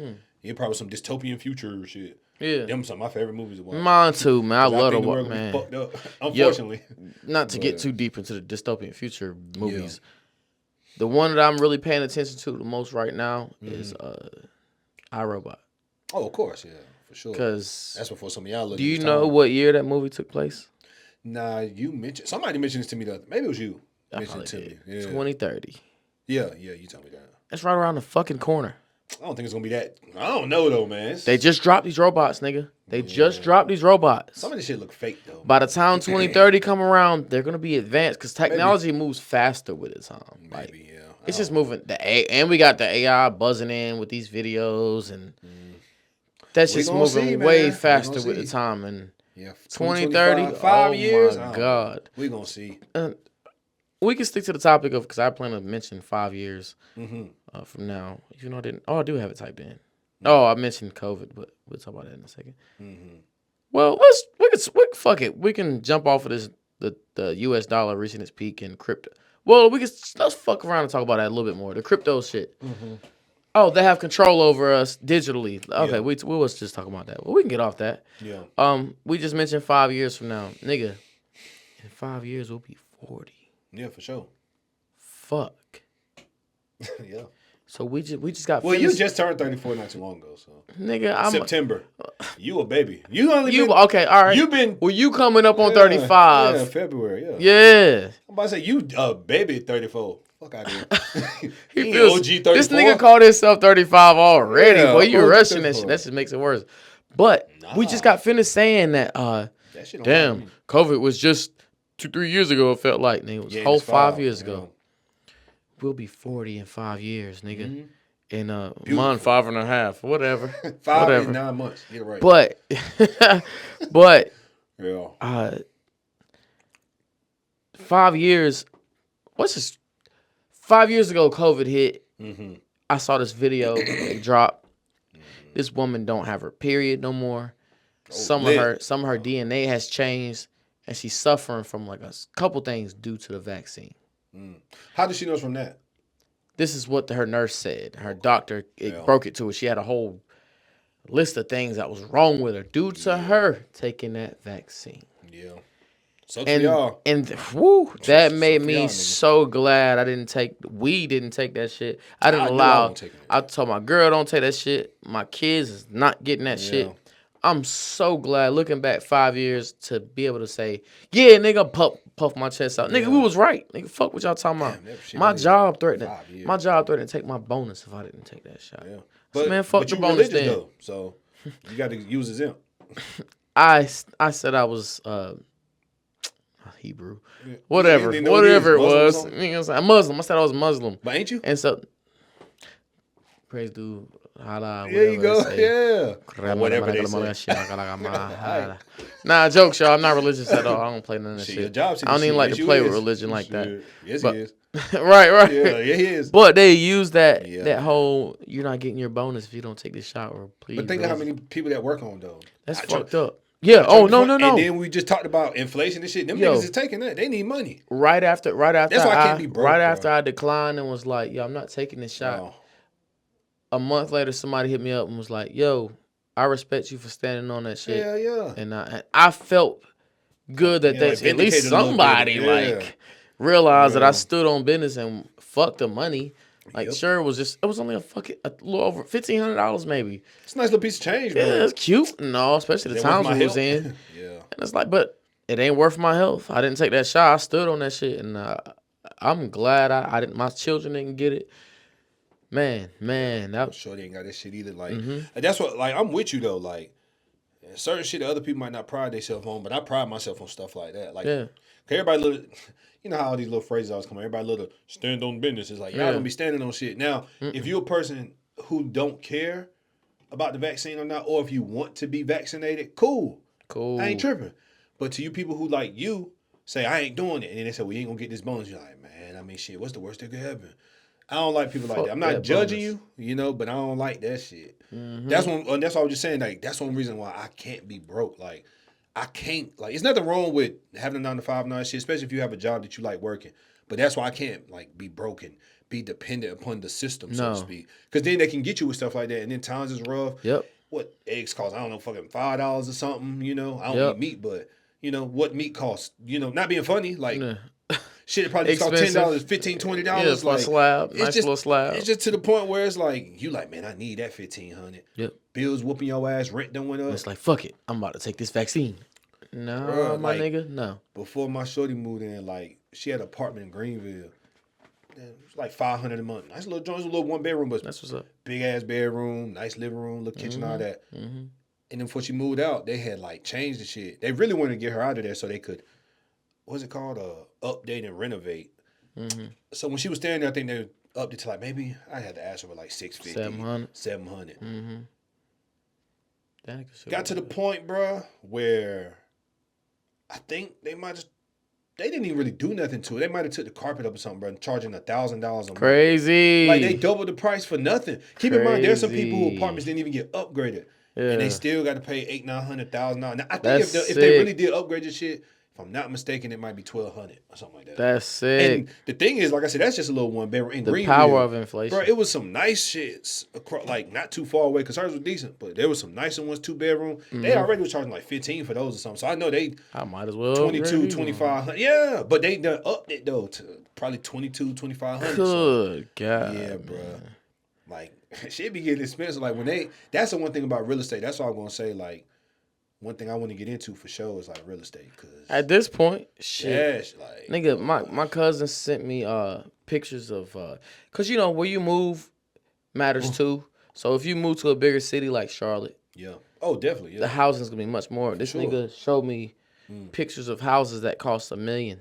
It probably some dystopian future shit. Yeah, them some of my favorite movies. Mine too, man. I love the world, man. Fucked up, unfortunately. Not to get too deep into the dystopian future movies. Yeah. The one that I'm really paying attention to the most right now is iRobot. Oh, of course, yeah, for sure. Because that's before some of y'all. Do you know what year that movie took place? Nah, somebody mentioned this to me. Maybe it was you. Mentioned it to me. Yeah. 2030. Yeah, you told me that. That's right around the fucking corner. I don't think it's gonna be that. I don't know though, man. They just dropped these robots, nigga. They just dropped these robots. Some of this shit look fake though. By the time 2030 come around, they're gonna be advanced because technology moves faster with its time. Maybe, yeah. It's just moving. And we got the AI buzzing in with these videos, and that's just moving way faster with the time. And 2030, 5 years. My God, we gonna see. We can stick to the topic of because I plan to mention 5 years from now. Even though I didn't. Oh, I do have it typed in. Oh, I mentioned COVID, but we'll talk about that in a second. Well, fuck it. We can jump off of this the U.S. dollar reaching its peak in crypto. Well, let's fuck around and talk about that a little bit more. The crypto shit. Oh, they have control over us digitally. Okay, we was just talking about that. Well, we can get off that. Yeah. We just mentioned 5 years from now, nigga. In 5 years, we'll be 40. Yeah, for sure. Fuck. Yeah. So we just got. Well, you just turned 34 not too long ago, so. Nigga, I'm September. You a baby. You okay? All right. You been. Well, you coming up on 35? Yeah, February. Yeah. Yeah. I'm about to say you a baby at 34. Fuck out of here. He feels, OG 34. This nigga called himself 35 already. Yeah, boy, you rushing that shit. That just makes it worse. But we just got finished saying that. Damn, COVID was just 2-3 years ago. It felt like nigga. It was whole 5 years ago. We'll be 40 in 5 years, nigga. In a month, 5.5, whatever. 5 and 9 months. Get it right. But yeah. 5 years. What's this? 5 years ago, COVID hit. I saw this video drop. This woman don't have her period no more. Some of her DNA has changed, and she's suffering from like a couple things due to the vaccine. How did she know from that? This is what her nurse said. Her doctor broke it to her. She had a whole list of things that was wrong with her due to her taking that vaccine. Yeah. So y'all. And that made me so glad we didn't take that shit. I told my girl don't take that shit. My kids is not getting that shit. I'm so glad looking back 5 years to be able to say, yeah, nigga, puff my chest out. Nigga, we was right. Nigga, fuck what y'all talking about. My job threatened to take my bonus if I didn't take that shot. Yeah. But, man, fuck the bonus then. Though, so you got to use his imp. I said I was Hebrew. Whatever it was. I'm Muslim. I said I was Muslim. But ain't you? And so, praise dude. There you go. Yeah. Whatever they say. Nah, jokes, y'all. I'm not religious at all. I don't play none of that shit. I don't even like to play with religion like that. Yes, he is. Right. Yeah, he is. But they use that whole, you're not getting your bonus if you don't take this shot or please. But think of how many people that work on though. That's fucked up. Yeah. Oh, no. And then we just talked about inflation and shit. Them niggas is taking that. They need money. Right after That's why I can't be broke, after I declined and was like, yo, I'm not taking this shot. a month later, somebody hit me up and was like, "Yo, I respect you for standing on that shit." Yeah, yeah. And I felt good that like at least vindicated a little bit. somebody Yeah. like realized that I Yeah. stood on business and fuck the money. Like, Yep. sure, it was only a little over $1,500 maybe. It's a nice little piece of change, Yeah, but it's cute and all, especially the is that worth times my we was health? in. Yeah. And it's like, but it ain't worth my health. I didn't take that shot. I stood on that shit, and I'm glad I didn't. My children didn't get it. Man, that Shorty ain't got that shit either. Like, Mhm. and that's what. Like, I'm with you though. Like, certain shit that other people might not pride themselves on, but I pride myself on stuff like that. Like, yeah, 'cause everybody little, you know how all these little phrases always come. Everybody little stand on business. It's like y'all Yeah. don't be standing on shit. Now, if you're a person who don't care about the vaccine or not, or if you want to be vaccinated, cool. cool. I ain't tripping. But to you people who like you say I ain't doing it, and then they say, well, you ain't gonna get this bonus. You're like, man, I mean, shit, what's the worst that could happen? I don't like people like Fuck that. I'm not that judging bonus. you, but I don't like that shit. Mhm. That's what I was just saying. Like, that's one reason why I can't be broke. Like, I can't. Like, it's nothing wrong with having a 9 to 5 and all that shit, especially if you have a job that you like working. But that's why I can't like be broken, be dependent upon the system, so to speak. Because then they can get you with stuff like that, and then times is rough. Yep. What eggs cost? I don't know, fucking $5 or something. I don't Yep. eat meat, but what meat costs? Not being funny, like. Yeah. Shit, it probably just cost $10, $15, $20. Yeah, for a slab, nice little slab. It's just to the point where it's like you like, man, I need that $1,500. Yep. Bills whooping your ass, rent done went up. It's like, fuck it, I'm about to take this vaccine. No, Bruh, my like, nigga, no. Before my shorty moved in, like she had an apartment in Greenville. It was like $500 a month. Nice little joint, a little 1-bedroom, but That's what's up. big ass bedroom, nice living room, little kitchen, all that. Mm-hmm. And then before she moved out, they had like changed the shit. They really wanted to get her out of there so they could, what's it called, update and renovate. Mm-hmm. So when she was staying there, I think they upped it to like maybe I had to ask her for like $650, $700. Mm-hmm. Got to the point, bruh, where I think they didn't even really do nothing to it. They might have took the carpet up or something, bro, and charging $1,000 a month. Crazy. Like they doubled the price for nothing. Keep in mind, there's some people who apartments didn't even get upgraded, and they still got to pay $800,000-$900,000. Now I think if they really did upgrade this shit, if I'm not mistaken, it might be $1,200 or something like that. That's sick. And the thing is, like I said, that's just a little 1-bedroom in Greenville. The power of inflation. Bro, it was some nice shits across, like not too far away because hers was decent, but there was some nicer ones, 2-bedroom. They already was charging like $15 for those or something. So I know I might as well. $22,000, $2,500. Yeah, but they done upped it though to probably $22,000, $2,500. Good God. Yeah, bro. Like shit be getting expensive. Like that's the one thing about real estate. That's all I'm gonna say. Like one thing I want to get into for sure is like real estate. Cause at this point, shit, like, nigga, my cousin sent me pictures of cause where you move matters too. So if you move to a bigger city like Charlotte, oh definitely, yeah, the housing's gonna be much more. This nigga showed me pictures of houses that cost $1 million.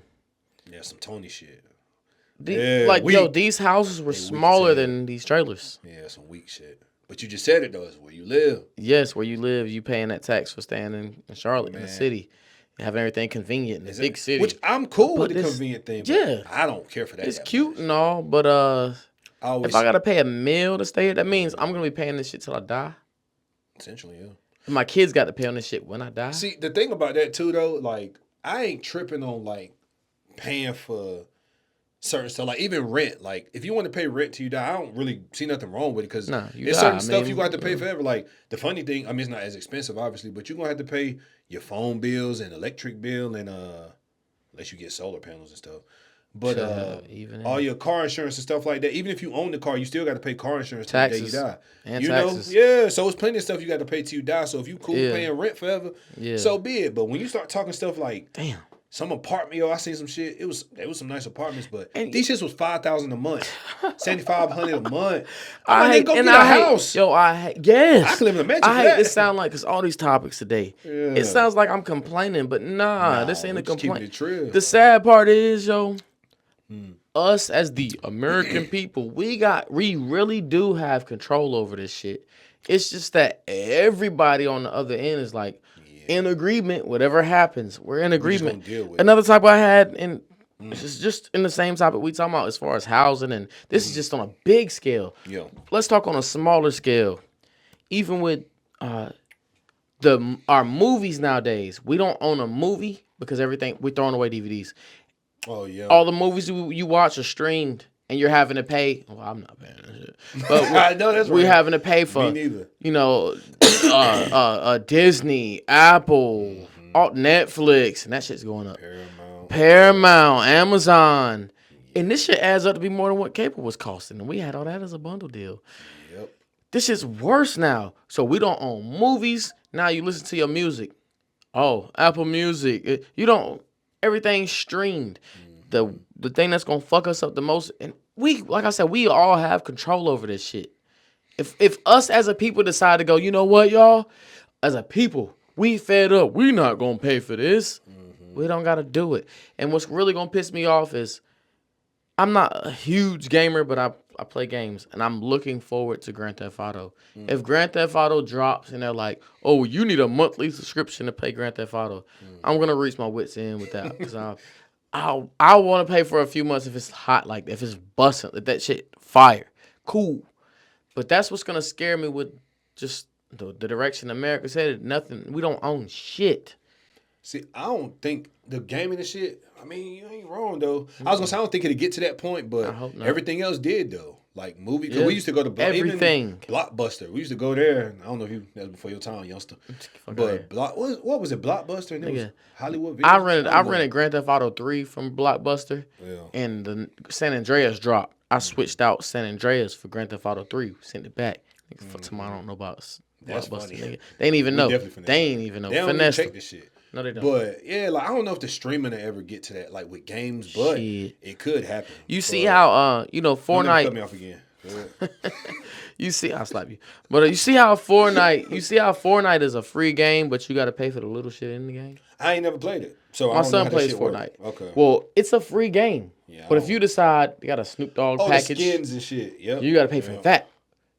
Yeah, some Tony shit. These houses were smaller than these trailers. Yeah, some weak shit. But you just said it though, it's where you live. Yes, where you live, you paying that tax for staying in Charlotte, in the city. Having everything convenient in the big city. Which I'm cool with the convenient thing, but I don't care for that. It's cute and all, but if I gotta pay $1 million to stay here, that means I'm gonna be paying this shit till I die. Essentially, yeah. And my kids got to pay on this shit when I die. See, the thing about that too though, like I ain't tripping on like paying for certain stuff, like even rent. Like if you want to pay rent till you die, I don't really see nothing wrong with it because there's certain stuff you got to pay forever. Like the funny thing, I mean, it's not as expensive, obviously, but you're gonna have to pay your phone bills and electric bill and unless you get solar panels and stuff. But all your car insurance and stuff like that. Even if you own the car, you still got to pay car insurance till the day you die. And taxes. Yeah. So it's plenty of stuff you got to pay till you die. So if you cool paying rent forever, so be it. But when you start talking stuff like, damn. Some apartment, I seen some shit. There was some nice apartments, but these shits was $5,000 a month, $7,500 a month. I go get a house. Yes. I can live in a mansion. I hate this sound like because all these topics today. Yeah. It sounds like I'm complaining, but nah, this ain't a complaint. The sad part is, us as the American people, we really do have control over this shit. It's just that everybody on the other end is like, in agreement, whatever happens, we're in agreement. Another topic I had, and it's just in the same topic we talking about as far as housing, and this is just on a big scale. Let's talk on a smaller scale. Even with our movies nowadays, we don't own a movie because we're throwing away DVDs. Oh yeah. All the movies you watch are streamed, and you're having to pay. Well, I'm not paying that shit, but I know that's we're right. having to pay for. Me neither. You know, Disney, Apple, Netflix, and that shit's going up. Paramount, Amazon, and this shit adds up to be more than what cable was costing, and we had all that as a bundle deal. Yep. This shit's worse now. So we don't own movies. Now you listen to your music. Oh, Apple Music. You don't. Everything's streamed. The thing that's gonna fuck us up the most, and we, like I said, we all have control over this shit. If us as a people decide to go, you know what, y'all, as a people, we fed up. We not gonna pay for this. We don't gotta do it. And what's really gonna piss me off is I'm not a huge gamer, but I play games, and I'm looking forward to Grand Theft Auto. If Grand Theft Auto drops and they're like, oh, you need a monthly subscription to play Grand Theft Auto, I'm gonna reach my wits end with that because I want to pay for a few months if it's hot, like if it's busting, if that shit fire, cool. But that's what's gonna scare me with just the direction America's headed. Nothing, we don't own shit. See, I don't think the gaming and shit, I mean, you ain't wrong, though. I was going to say, I don't think it'd get to that point, but I hope not. everything else did, though. Like, movie, because Yeah. we used to go to Everything. even Blockbuster. We used to go there, and I don't know if that was before your time, youngster. But what was it, Blockbuster? And it was Hollywood Videos? I rented Grand Theft Auto 3 from Blockbuster, Yeah. and the San Andreas dropped. I switched out San Andreas for Grand Theft Auto 3, sent it back. Nigga, for tomorrow, I don't know about That's Blockbuster. funny. Nigga. They ain't even know. definitely finessed They ain't even know. They don't even Finessed check them. this shit. No, they don't. But, yeah, like, I don't know if the streaming will ever get to that, like, with games, but Shit. it could happen. You see how Don't let me Fortnite. cut me off again. Go ahead. You see, I'll slap you. But you see how Fortnite is a free game, but you got to pay for the little shit in the game. I ain't never played it. So I My don't know son how that plays shit work. Fortnite. Okay. Well, it's a free game. Yeah, But if you decide you got a Snoop Dogg package, the skins and shit. Yep. you got to pay for that.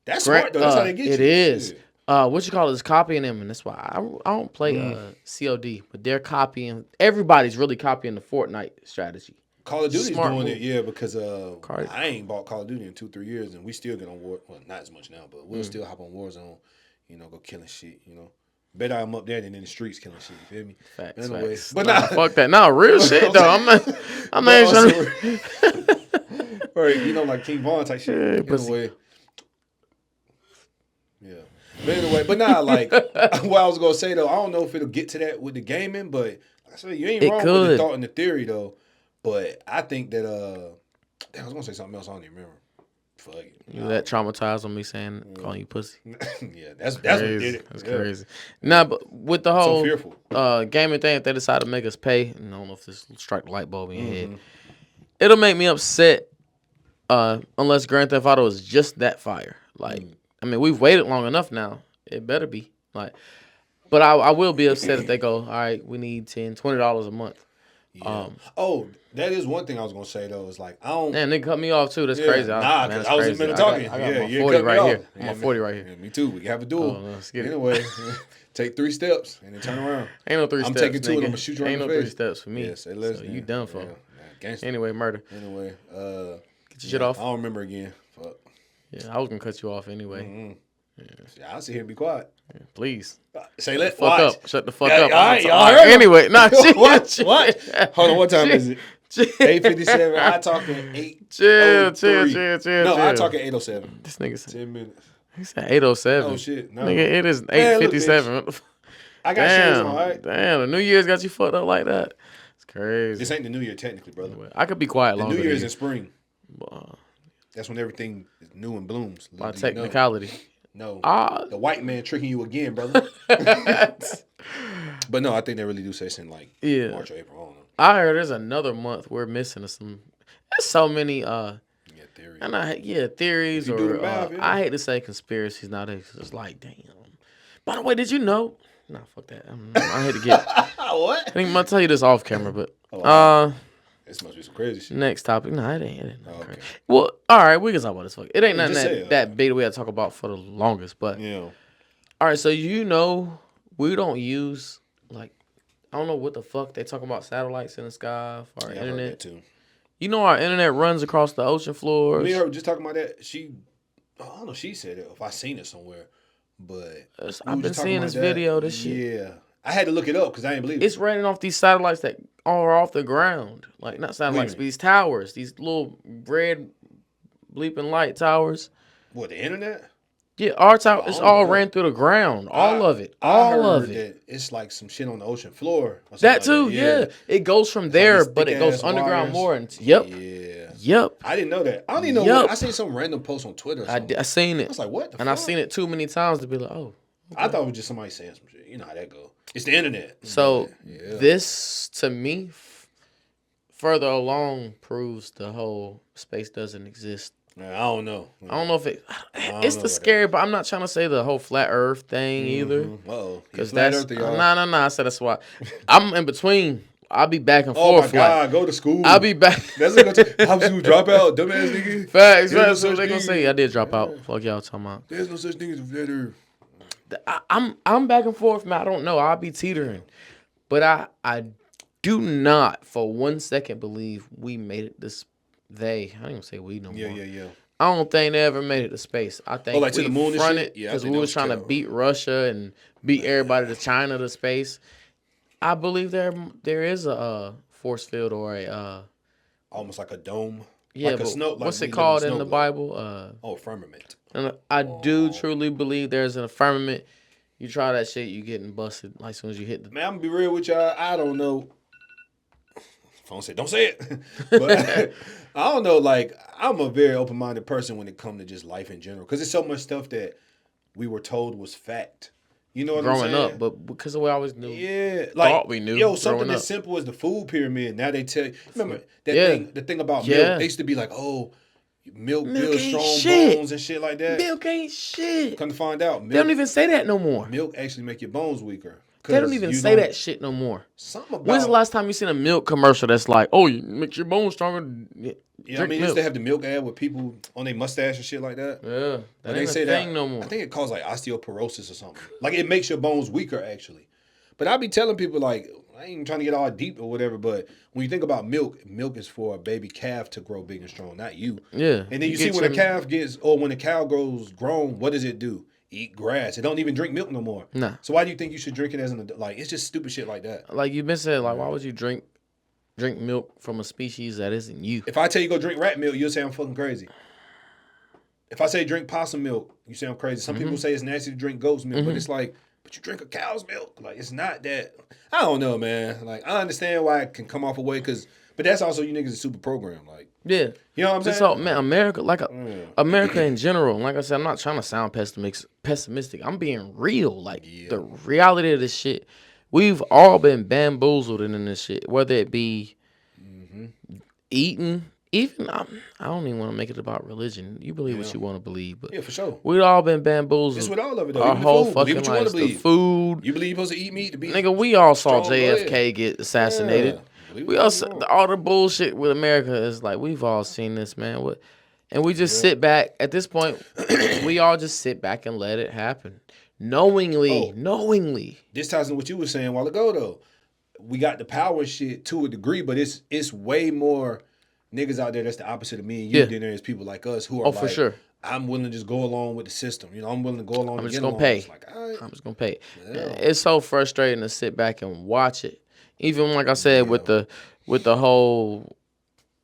That's smart though. That's how they get you. It is. Shit. What you call it is copying them, and that's why I don't play COD, but they're copying. Everybody's really copying the Fortnite strategy. Call of Duty's Smart doing move. it, yeah, because I ain't bought Call of Duty in 2-3 years, and we still get on war. Well, not as much now, but we'll still hop on Warzone. You know, go killing shit. You know, better I'm up there than in the streets killing shit. You feel me? Facts, Anyway, facts. but Nah, nah, fuck that. No, real shit though. I'm not even trying to. Right, you know, like King Von type shit. Yeah, pussy. Anyway, yeah. But anyway, but nah, like what I was gonna say though, I don't know if it'll get to that with the gaming, but like I said, you ain't It wrong with could. the thought and the theory though. But I think that damn, I was gonna say something else. I don't even remember. Fuck it. You that traumatized on me saying calling you pussy. Yeah, that's what did it. That's Yeah. crazy. Nah, but with the So whole fearful. gaming thing, if they decide to make us pay, and I don't know if this will strike the light bulb in your Mm-hmm. head, it'll make me upset. Unless Grand Theft Auto is just that fire. Like, I mean, we've waited long enough now. It better be. Like, but I will be upset if they go, all right, we need $10, $20 a month. Yeah. That is one thing I was gonna say though. Is like I don't. Man, they cut me off too. That's Yeah, crazy. nah, Man, because I was in the middle talking. I got Yeah, my you 40 cut me right off. here. Yeah, My 40 right here. Yeah, me too. We can have a duel. Oh, let's get it. Anyway, take 3 steps and then turn around. Ain't no 3 I'm steps. taking 2 and nigga. I'm gonna shoot you Ain't in no the 3 face. steps for me. Yeah, say less. So you done for. Yeah, gangster. Anyway, murder. Anyway, Get your shit off. I don't remember again. Fuck. Yeah, I was gonna cut you off anyway. Mm-hmm. Yeah, I'll sit here and be quiet. Please. Say let Fuck watch. up. Shut the fuck Yeah, up. all right, I'm y'all sorry. heard him. Anyway, nah, shit. What? Hold on, what time is it? 8:57. I talk at 8. Chill. No, I talk at 8:07. This nigga said, 10 minutes. he said 8:07. Oh shit. No. Nigga, it is Man, look, 8:57. I got shades Damn, on, all right? damn. The New Year's got you fucked up like that. It's crazy. This ain't the New Year technically, brother. I could be quiet The longer. New Year than is you. in spring. Uh, That's when everything is new and blooms. by Do you know? technicality. No. Ah, The white man tricking you again, brother. But no, I think they really do say something like Yeah. March or April. I don't know. I heard there's another month we're missing some. There's so many Yeah, theory. and theories If you do or the math, yeah. I hate to say conspiracies nowadays. It's like, damn. By the way, did you know? Nah, fuck that. I hate to get. What? I think I'm gonna tell you this off camera, but This must be some crazy shit. next topic. No, it ain't nothing Okay. crazy. Well, all right, we can talk about this. Fuck. It ain't nothing Just that, say it. that big that we had to talk about for the longest. But Yeah. all right, so you know we don't use like I don't know what the fuck they talk about satellites in the sky for our Yeah, I heard internet. that too. You know our internet runs across the ocean floors. Me and her just talking about that. I don't know if she said it, if I seen it somewhere, but we I've were been just talking seeing about this that. video. This shit. Yeah. I had to look it up because I didn't believe It's it. running off these satellites that are off the ground. Like not satellites, Really? but these towers, these little red bleeping light towers. What, the internet? Yeah, our tower, it's all ran through the ground. All of it. All of it. That it's like some shit on the ocean floor. Or That too, like that. Yeah. It goes from there, like but it goes underground more. And yep. Yeah. Yep. I didn't know that. I don't even know. I seen some random post on Twitter. I seen it. I was like, what the fuck? I've seen it too many times to be like, oh. Okay. I thought it was just somebody saying some shit. You know how that go. It's the internet. So this, to me, further along proves the whole space doesn't exist. I don't know. I don't know if it's the scary, but I'm not trying to say the whole flat Earth thing either. Because that's no. I said that's why I'm in between. I'll be back and forth. Oh my God, go to school. I'll be back. That's like how you drop out, dumbass nigga. Facts. That's what they gonna say. I did drop out. Fuck y'all talking about. There's no such thing as a flat Earth. I'm back and forth, man. I don't know. I'll be teetering, but I do not for 1 second believe we made it this. I don't even say we no more. Yeah. I don't think they ever made it to space. I think like to the moon fronted because we was trying to beat Russia and beat everybody to China to space. I believe there is a force field or a almost like a dome. Yeah, like but snow, like what's it called in the Bible? Firmament. And I do truly believe there's an firmament. You try that shit, you getting busted like as soon as you hit the. Man, I'm gonna be real with y'all. I don't know. Phone said, "Don't say it," but I don't know. Like, I'm a very open-minded person when it comes to just life in general, because there's so much stuff that we were told was fact. You know what I'm saying? Growing up, but because we always knew. Yeah, like thought we knew. Yo, something as simple as the food pyramid. Now they tell you. Remember that thing? The thing about milk. They used to be like, oh, milk builds strong bones and shit like that. Milk ain't shit. Come to find out, milk, they don't even say that no more. Milk actually make your bones weaker. They don't even say that shit no more. Something about. When's the last time you seen a milk commercial that's like, oh, you make your bones stronger? Yeah, I mean, used to have the milk ad with people on their mustache and shit like that. Yeah, that ain't a thing no more. I think it calls like osteoporosis or something. Like it makes your bones weaker actually. But I be telling people like, I ain't even trying to get all deep or whatever, but when you think about milk, milk is for a baby calf to grow big and strong, not you. Yeah. And then you see when a calf gets, or when a cow grows grown, what does it do? Eat grass. It don't even drink milk no more. Nah. So why do you think you should drink it as an adult? Like, it's just stupid shit like that. Like you've been saying, like, why would you drink milk from a species that isn't you? If I tell you go drink rat milk, you'll say I'm fucking crazy. If I say drink possum milk, you say I'm crazy. Some people say it's nasty to drink goat's milk, but it's like, but you drink a cow's milk. Like, it's not that. I don't know, man. Like, I understand why it can come off a way, but that's also you niggas are super programmed. Like, yeah. You know what I'm saying? So, man, America, America in general, like I said, I'm not trying to sound pessimistic. I'm being real. Like, the reality of this shit, we've all been bamboozled in this shit, whether it be eating. Even, I don't even want to make it about religion. You believe what you want to believe, but for sure. We've all been bamboozled. It's with all of it, though. Our whole fucking life. The food. You believe you're supposed to eat meat to be nigga, we all saw JFK get assassinated. We also all the bullshit with America is like we've all seen this, man. And we just sit back. At this point, we all just sit back and let it happen, knowingly. This ties into what you were saying a while ago, though. We got the power shit to a degree, but it's way more niggas out there that's the opposite of me and you. Then there's people like us who are like, for sure. I'm willing to just go along with the system. You know, I'm willing to go along. I'm just gonna pay. Like, right. I'm just gonna pay. Yeah. It's so frustrating to sit back and watch it. Even like I said, with the whole,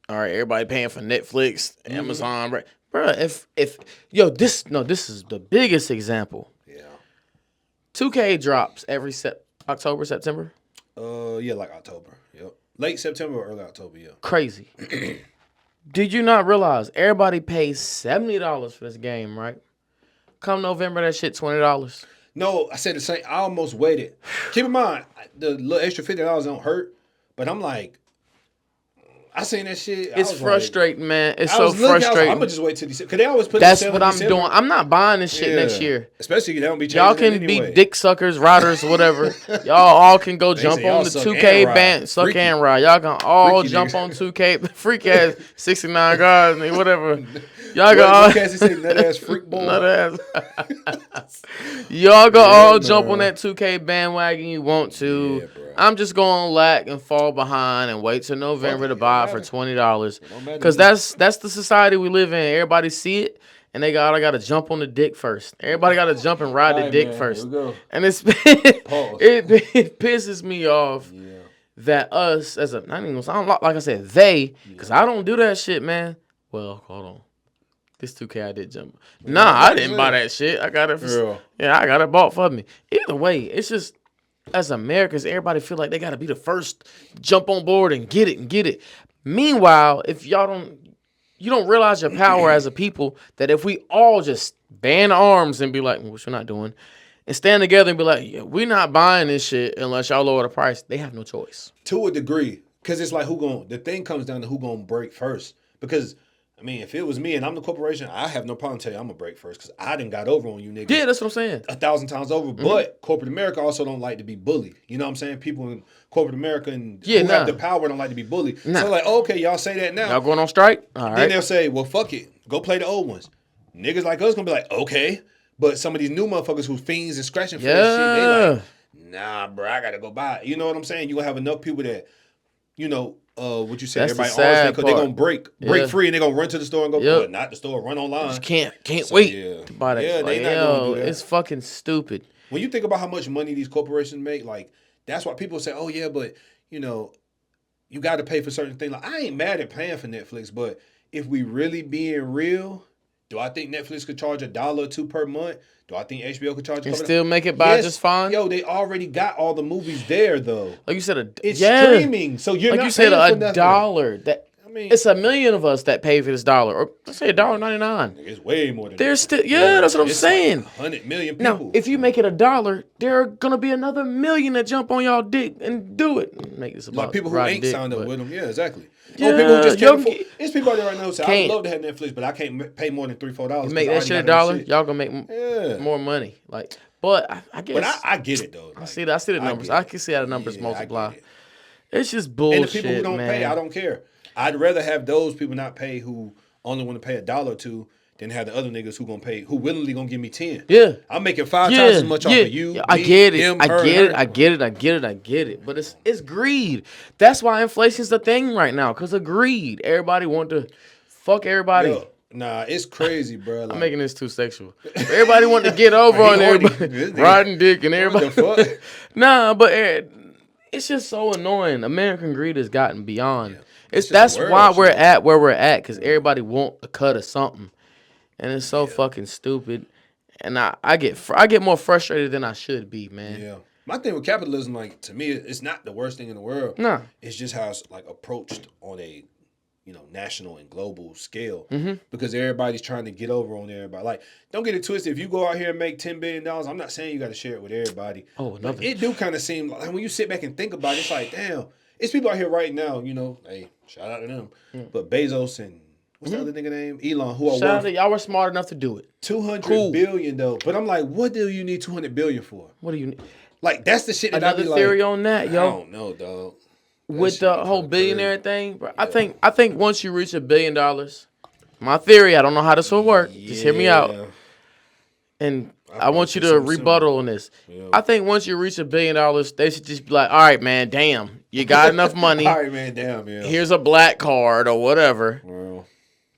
all right, everybody paying for Netflix, Amazon, right? Bro, if this is the biggest example. Yeah. 2K drops every October, September. Yeah, like October. Yep. Late September or early October. Yeah. Crazy. Did you not realize everybody pays $70 for this game, right? Come November, that shit $20. No, I said the same. I almost waited. Keep in mind, the little extra $50 don't hurt, but I'm like, I seen that shit. It's frustrating, man. It's so frustrating. I'm gonna just wait till December because they always put. That's what I'm doing. I'm not buying this shit next year. Especially they don't be. Y'all can be dick suckers, riders, whatever. Y'all all can go jump on the 2K band, suck and ride. Y'all can all jump on 2K. Freak ass 69 guys, whatever. Y'all go all nut ass freak boy. Nut ass. Y'all go all jump on that 2K bandwagon you want to. I'm just gonna lack and fall behind and wait till November to buy it for $20. Because that's the society we live in. Everybody see it and they gotta jump on the dick first. Everybody gotta jump and ride the dick first. And it pisses me off that us as a like I said, they, because I don't do that shit, man. Well, hold on. This 2K I did jump. Nah, I didn't buy that shit. I got it I got it bought for me. Either way, it's just as Americans, everybody feel like they gotta be the first jump on board and get it. Meanwhile, if you don't realize your power as a people, that if we all just band arms and be like, which we're not doing, and stand together and be like, yeah, we're not buying this shit unless y'all lower the price, they have no choice. To a degree. Because it's like the thing comes down to who gonna break first. Because I mean, if it was me and I'm the corporation, I have no problem telling you I'm gonna break first because I done got over on you niggas. Yeah, that's what I'm saying. 1,000 times over. Mm-hmm. But corporate America also don't like to be bullied. You know what I'm saying? People in corporate America and who have the power don't like to be bullied. So like, okay, y'all say that now. Y'all going on strike? All right. Then they'll say, well, fuck it. Go play the old ones. Niggas like us gonna be like, okay. But some of these new motherfuckers who's fiends and scratching for this shit, they like, nah, bro, I gotta go buy it. You know what I'm saying? You gonna have enough people that, you know, what you said, that's everybody always think they're gonna break free and they're gonna run to the store and go, but not the store, run online. Just can't wait to buy that. Yeah, they not gonna do that. It's fucking stupid. When you think about how much money these corporations make, like that's why people say, oh yeah, but you know, you got to pay for certain things. Like I ain't mad at paying for Netflix, but if we really being real, do I think Netflix could charge $1 or $2 per month? Do I think HBO could charge? And still make it by just fine? Yo, they already got all the movies there though. Like you said, it's streaming, so you're like not you said, $1. That I mean, it's 1 million of us that pay for this $1, or let's say $1.99. It's way more than there's that. Still, that's what I'm saying. Like 100 million people. Now, if you make it $1, there are gonna be another million that jump on y'all dick and do it. Make this about like people who ain't signed up with them. Yeah, exactly. Yeah, people who just can't afford. It's people out there right now who say, I'd love to have Netflix, but I can't pay more than $3-4. You make that shit $1, y'all gonna make more money. Like, but I guess. But I get it though. Like, I see the numbers. I can see how the numbers multiply. It's just bullshit. And the people who don't pay, I don't care. I'd rather have those people not pay who only want to pay $1 or $2 than have the other niggas who gonna pay, who willingly gonna give me 10. Yeah, I'm making 5 times as much off of you. Yeah, I get it. I get it. But it's greed. That's why inflation's the thing right now, because of greed. Everybody want to fuck everybody. Yo, nah, it's crazy, bro. Like, I'm making this too sexual. Everybody want to get over on everybody, riding dick and everybody. What the fuck? Nah, but it's just so annoying. American greed has gotten beyond. That's why we're at where we're at, because everybody want a cut of something. And it's so fucking stupid, and I get more frustrated than I should be, man. Yeah, my thing with capitalism, like to me, it's not the worst thing in the world. No, it's just how it's like approached on a, national and global scale. Mm-hmm. Because everybody's trying to get over on everybody. Like, don't get it twisted. If you go out here and make $10 billion, I'm not saying you got to share it with everybody. Oh, nothing. It do kind of seem like when you sit back and think about it, it's like, damn, it's people out here right now. Hey, shout out to them. But Bezos and what's the other nigga name? Elon, who are worth y'all were smart enough to do it. $200 billion though. But I'm like, what do you need $200 billion for? What do you need? Like that's the shit that Another I be theory like, on that, yo. I don't know, dog. With the whole billionaire thing, bro, yeah. I think once you reach $1 billion, my theory, I don't know how this will work. Just hear me out. And I want you to rebuttal on this. Yeah. I think once you reach $1 billion, they should just be like, all right, man, damn, you got enough money. All right, man, damn, yeah. Here's a black card or whatever. Well,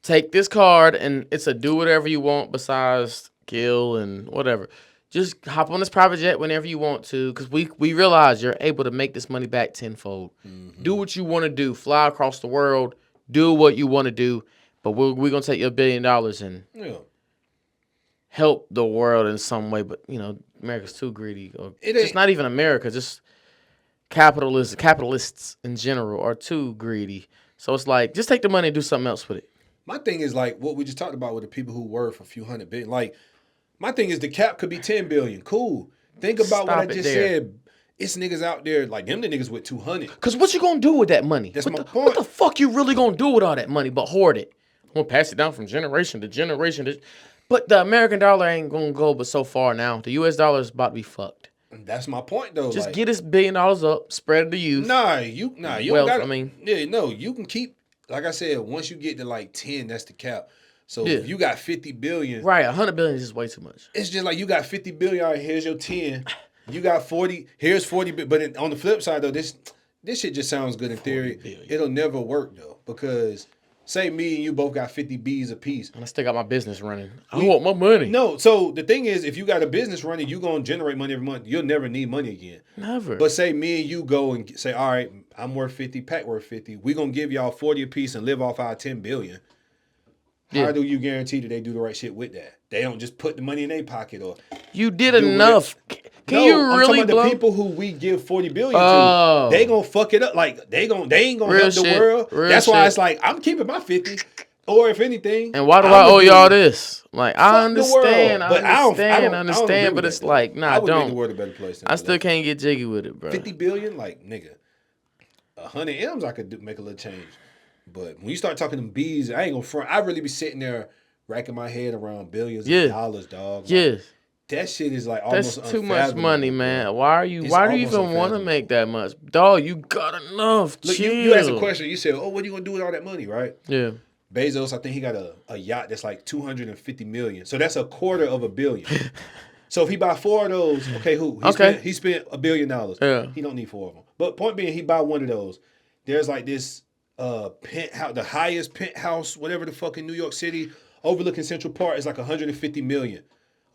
take this card, and it's a do whatever you want besides kill and whatever. Just hop on this private jet whenever you want to, because we realize you're able to make this money back tenfold. Mm-hmm. Do what you want to do. Fly across the world. Do what you want to do. But we're going to take your $1 billion and help the world in some way. But, America's too greedy. Or just not even America. Just capitalists in general are too greedy. So it's like, just take the money and do something else with it. My thing is like what we just talked about with the people who worth a few $100 billion. Like, my thing is the cap could be $10 billion. Cool. Think about what I just said. It's niggas out there like them. The niggas with 200. Cause what you gonna do with that money? That's my point. What the fuck you really gonna do with all that money? But hoard it. I'm gonna pass it down from generation to generation. But the American dollar ain't gonna go but so far now. The U.S. dollar is about to be fucked. That's my point though. Just get this $1 billion up, spread it to youth. You don't gotta, you can keep. Like I said, once you get to like 10, that's the cap. So if you got 50 billion. Right, 100 billion is just way too much. It's just like you got 50 billion, all right, here's your 10. You got 40, here's 40. But on the flip side, though, this shit just sounds good in theory. Billion. It'll never work, though, because say me and you both got 50 Bs apiece. And I still got my business running. I want my money. No, so the thing is, if you got a business running, you're going to generate money every month. You'll never need money again. Never. But say me and you go and say, all right, I'm worth 50, Pat worth 50. We're going to give y'all 40 apiece and live off our 10 billion. How do you guarantee that they do the right shit with that? They don't just put the money in their pocket or you did enough. Can you really I'm talking about blow? the people who we give $40 billion to. They gonna fuck it up. Like they ain't gonna help the world. That's why it's like I'm keeping my 50. Or if anything, and why do I owe y'all this? Like I understand, but it's like, nah, don't. Make the world a better place. I still can't get jiggy with it, bro. 50 billion, like nigga, 100 M's, I could make a little change. But when you start talking them B's, I ain't gonna front. I really be sitting there racking my head around billions of dollars, dog. Like, yes. That shit is like almost that's too much money, man. Why do you even want to make that much? Dog, you got enough. Look, you asked a question. You said, oh, what are you gonna do with all that money, right? Yeah. Bezos, I think he got a yacht that's like $250 million. So that's $250 million. So if he buy 4 of those, okay, he spent $1 billion. Yeah. He don't need 4 of them. But point being, he buy one of those. There's like this penthouse, the highest penthouse, whatever the fuck in New York City, overlooking Central Park is like $150 million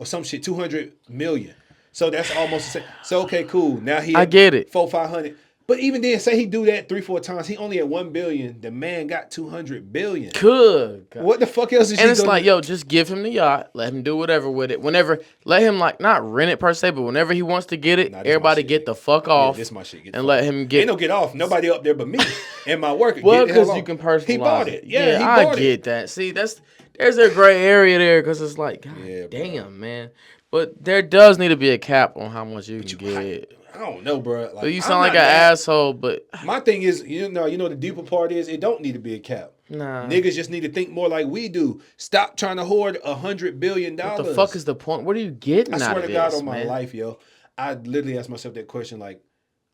or some shit, $200 million. So that's almost the same. So okay, cool. Now I get it. 400-500. But even then, say he do that 3-4 times, he only at $1 billion. The man got $200 billion. Good. God. What the fuck else is? And it's like, yo, just give him the yacht, let him do whatever with it. Whenever, let him like not rent it per se, but whenever he wants to get it, everybody get the fuck off. This my shit. And let him get. Ain't no get off. Nobody up there but me and my worker. Well, because you can personalize. He bought it. Yeah, I get that. See, there's a gray area there because it's like, God damn, man. But there does need to be a cap on how much you can get. I don't know, bro. Like, you sound like an asshole, but my thing is, you know, the deeper part is it don't need to be a cap. Nah, niggas just need to think more like we do. Stop trying to hoard $100 billion. What the fuck is the point? What are you getting? I swear to God on my life, yo. I literally ask myself that question like,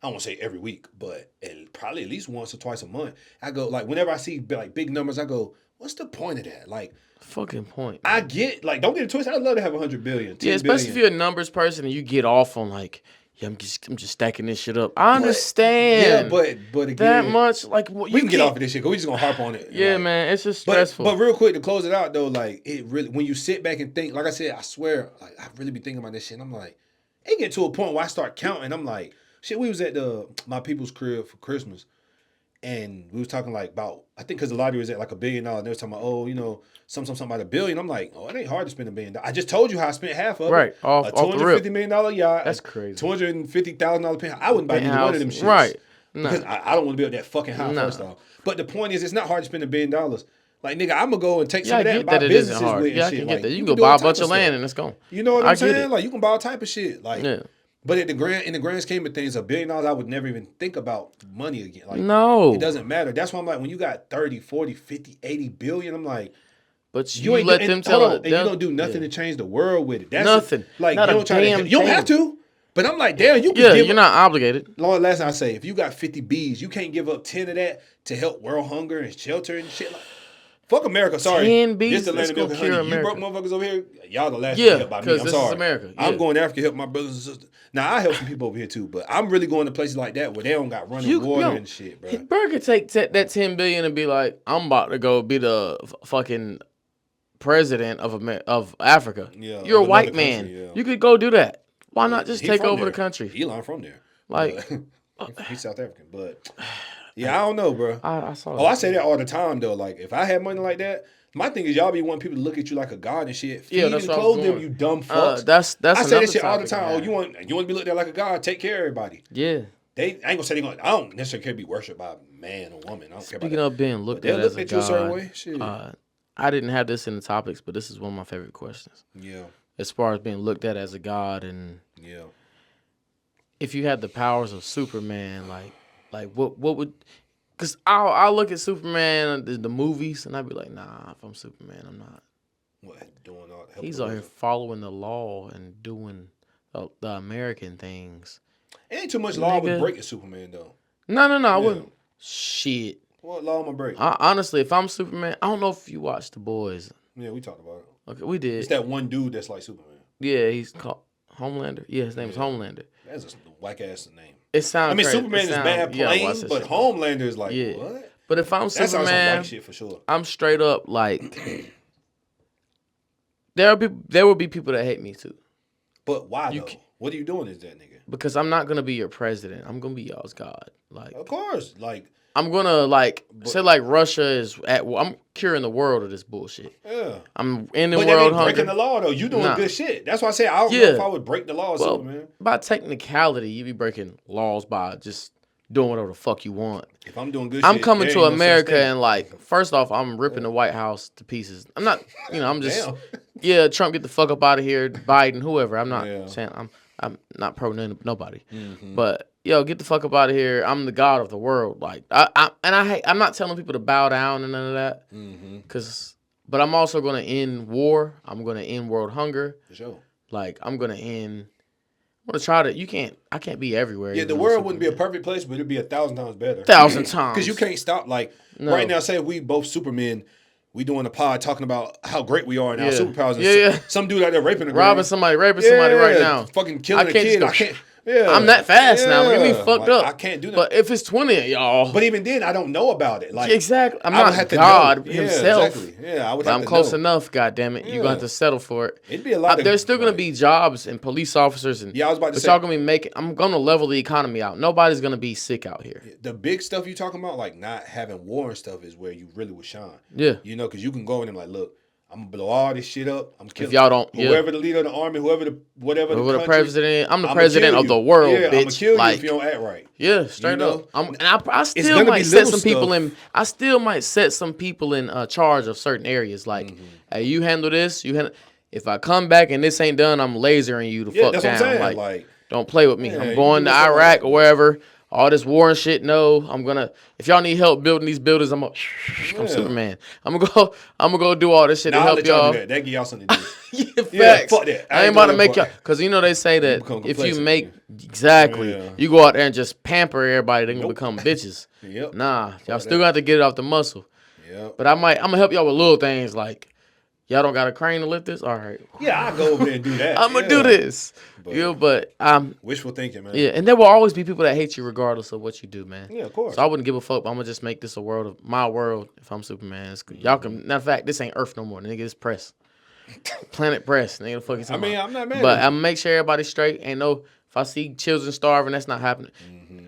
I don't want to say every week, but probably at least once or twice a month. I go like whenever I see like big numbers, I go, what's the point of that? Like. Fucking point. Man. I get like don't get it twisted. I'd love to have $100 billion. Yeah, especially if you're a numbers person and you get off on like, yeah, I'm just stacking this shit up. I understand. Yeah, but again, that much like we can get off of this shit because we just gonna harp on it. Yeah, like, man, it's just stressful. But real quick to close it out though, like it really when you sit back and think, like I said, I swear, like I really be thinking about this shit. And I'm like, it get to a point where I start counting. I'm like, shit. We was at my people's crib for Christmas. And we was talking like about, I think because the lottery was at like $1 billion. And they was talking about, oh, you know, something about $1 billion. I'm like, oh, it ain't hard to spend $1 billion. I just told you how I spent half of it. Right. Off a $250 million yacht. That's crazy. $250,000 penthouse. I wouldn't buy either one of them shits. Right. Because I don't want to be up that fucking high first off. But the point is, it's not hard to spend $1 billion. Like, nigga, I'm going to go and take some of that and buy businesses with and shit. I can get that. You can go buy a bunch of land and it's gone. You know what I'm saying? Like, you can buy all type of shit. Like, yeah. But in the grand scheme of things, $1 billion, I would never even think about money again. Like, no. It doesn't matter. That's why I'm like, when you got 30, 40, 50, 80 billion, I'm like, but you ain't let them tell it. And you don't do nothing to change the world with it. That's nothing. Like, not you don't have to. But I'm like, damn, you can give you're not obligated. Last thing I say, if you got 50 B's, you can't give up 10 of that to help world hunger and shelter and shit. Like, fuck America, sorry. 10 B's, this the land of milk and honey. America. You broke motherfuckers over here, y'all the last to help by me. I'm this sorry. Is America. Yeah. I'm going to Africa to help my brothers and sisters. Now, I help some people over here too, but I'm really going to places like that where they don't got running water and shit, bro. Bro could take that $10 billion and be like, I'm about to go be the fucking president of Africa. Yeah, you're a white man. Country, You could go do that. Why not just take over the country? Elon from there. Like, he's South African, but yeah, I don't know, bro. I saw. I say that all the time though. Like, if I had money like that. My thing is, y'all be wanting people to look at you like a god and shit. Feed and clothe them, you dumb fucks. That's I say that shit all the time. Oh, you want to be looked at like a god? Take care of everybody. Yeah. I ain't gonna say I don't necessarily care to be worshipped by a man or woman. I don't care about that. Speaking of being looked at as a god, you a certain way. Shit. I didn't have this in the topics, but this is one of my favorite questions. Yeah. As far as being looked at as a god, and if you had the powers of Superman, like what would? Because I'll look at Superman, the movies, and I'd be like, nah, if I'm Superman, I'm not. What, doing all that? He's out here following the law and doing the American things. It ain't too much law with breaking Superman, though. No, I wouldn't. Shit. What law am I breaking? Honestly, if I'm Superman, I don't know if you watched The Boys. Yeah, we talked about it. Okay, we did. It's that one dude that's like Superman. Yeah, he's called Homelander. Yeah, his name is Homelander. That's a whack-ass name. It sounds. I mean, Superman is bad plain, but Homelander is like, what? But if I'm Superman, sounds like white shit for sure. I'm straight up like, there will be people that hate me too. But why though? What are you doing as that nigga? Because I'm not gonna be your president. I'm gonna be y'all's god. Like, of course, like I'm gonna say like Russia is at war. I'm curing the world of this bullshit. Yeah. I'm ending But world that ain't hunger. breaking the law though. You doing good shit. That's why I say I don't know if I would break the law, Superman. By technicality, you be breaking laws by just doing whatever the fuck you want. If I'm doing good I'm shit, coming to no America and like, first off, I'm ripping the White House to pieces. I'm not, I'm just, Trump get the fuck up out of here, Biden, whoever. I'm not saying I'm not pro nobody, but get the fuck up out of here. I'm the god of the world. Like I'm not telling people to bow down and none of that, but I'm also gonna end war. I'm gonna end world hunger. For sure. Like I'm gonna try to. I can't be everywhere. Yeah, the world wouldn't be a perfect place, but it'd be 1,000 times better. 1,000 times. Because you can't stop. Like right now, say we both Supermen. We doing a pod talking about how great we are and our superpowers. And some dude out there raping a girl. Robbing somebody, raping somebody right now. Fucking killing a kid. I can't. Yeah. I'm that fast now. Look at me fucked up. I can't do that. But if it's 20 of y'all. But even then, I don't know about it. Like exactly. I'm not God himself. Exactly. Yeah, I would but have I'm to close know. enough, goddammit. You're going to have to settle for it. It'd be a lot There's still going to be jobs and police officers. And I was about to say. Y'all going to be I'm going to level the economy out. Nobody's going to be sick out here. The big stuff you talking about, like not having war and stuff, is where you really would shine. Yeah. You know, because you can go in and like, look, I'm gonna blow all this shit up. I'm killing. If y'all don't, whoever the leader of the army, whoever the president, I'm the president of the world, bitch. I'm gonna kill you if you don't act right. Yeah, straight up. I still might set some people in. I still might set some people in charge of certain areas. Like, hey, you handle this. If I come back and this ain't done, I'm lasering you the fuck that's down. What I'm saying. Like, don't play with me. I'm going to Iraq or wherever. All this war and shit. No, I'm gonna. If y'all need help building these buildings, I'm Superman. I'm gonna go do all this shit to help y'all. That give y'all something to do. Facts. Fuck that. I ain't about to make y'all, because they say that if you make you go out there and just pamper everybody, they gonna become bitches. Yep. Nah, y'all still got to get it off the muscle. Yep. But I'm gonna help y'all with little things like. Y'all don't got a crane to lift this? All right. Yeah, I'll go over there and do that. I'm going to do this. But wishful thinking, man. Yeah, and there will always be people that hate you regardless of what you do, man. Yeah, of course. So I wouldn't give a fuck. I'm going to just make this my world if I'm Superman. Y'all can, matter of fact, this ain't Earth no more. Nigga, it's press. Planet press. Nigga, the fuck is I'm not mad. But I'm going to make sure everybody's straight. If I see children starving, that's not happening.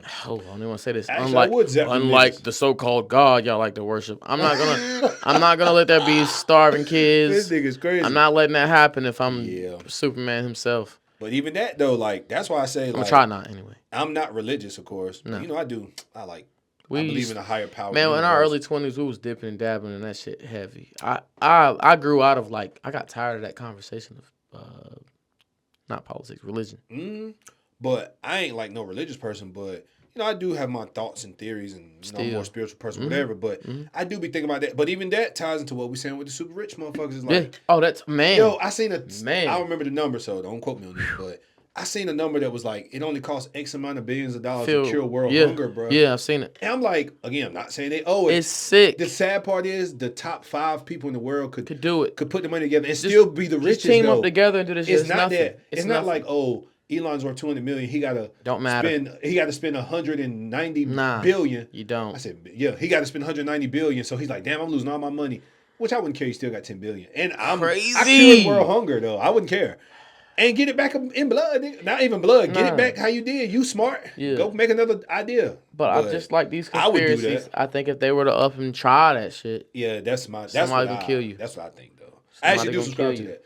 Hold on, I didn't want to say this. Actually, unlike the so-called God y'all like to worship, I'm not gonna let there be starving kids. This nigga's crazy. I'm not letting that happen if I'm Superman himself. But even that though, like that's why I say I'm gonna try not anyway. I'm not religious, of course. No. I do. I believe in a higher power. Man, in our early 20s, we was dipping and dabbling in that shit heavy. I grew out of I got tired of that conversation of not politics, religion. Mm-hmm. But I ain't like no religious person, but I do have my thoughts and theories, and I'm a more spiritual person, whatever. But I do be thinking about that. But even that ties into what we saying with the super rich motherfuckers. Is like, that's man. Yo, I seen man. I remember the number, so don't quote me on this, but I seen a number that was like it only costs X amount of billions of dollars to cure world hunger, bro. Yeah, I've seen it. And I'm like, again, I'm not saying they owe it. It's sick. The sad part is the top 5 people in the world could do it, could put the money together and still be the richest. Team up together and do this. It's not that. It's not like Elon's worth $200 million. He gotta He got to spend 190 billion. You don't. I said, yeah, he got to spend 190 billion. So he's like, damn, I'm losing all my money. Which I wouldn't care. He still got 10 billion. And crazy. I cured world hunger though. I wouldn't care. And get it back in blood. Not even blood. Get it back how you did. You smart. Yeah. Go make another idea. But I just like these conspiracies. I would do that. I think if they were to up and try that shit. Yeah, somebody would kill you. That's what I think though. I actually do subscribe to that.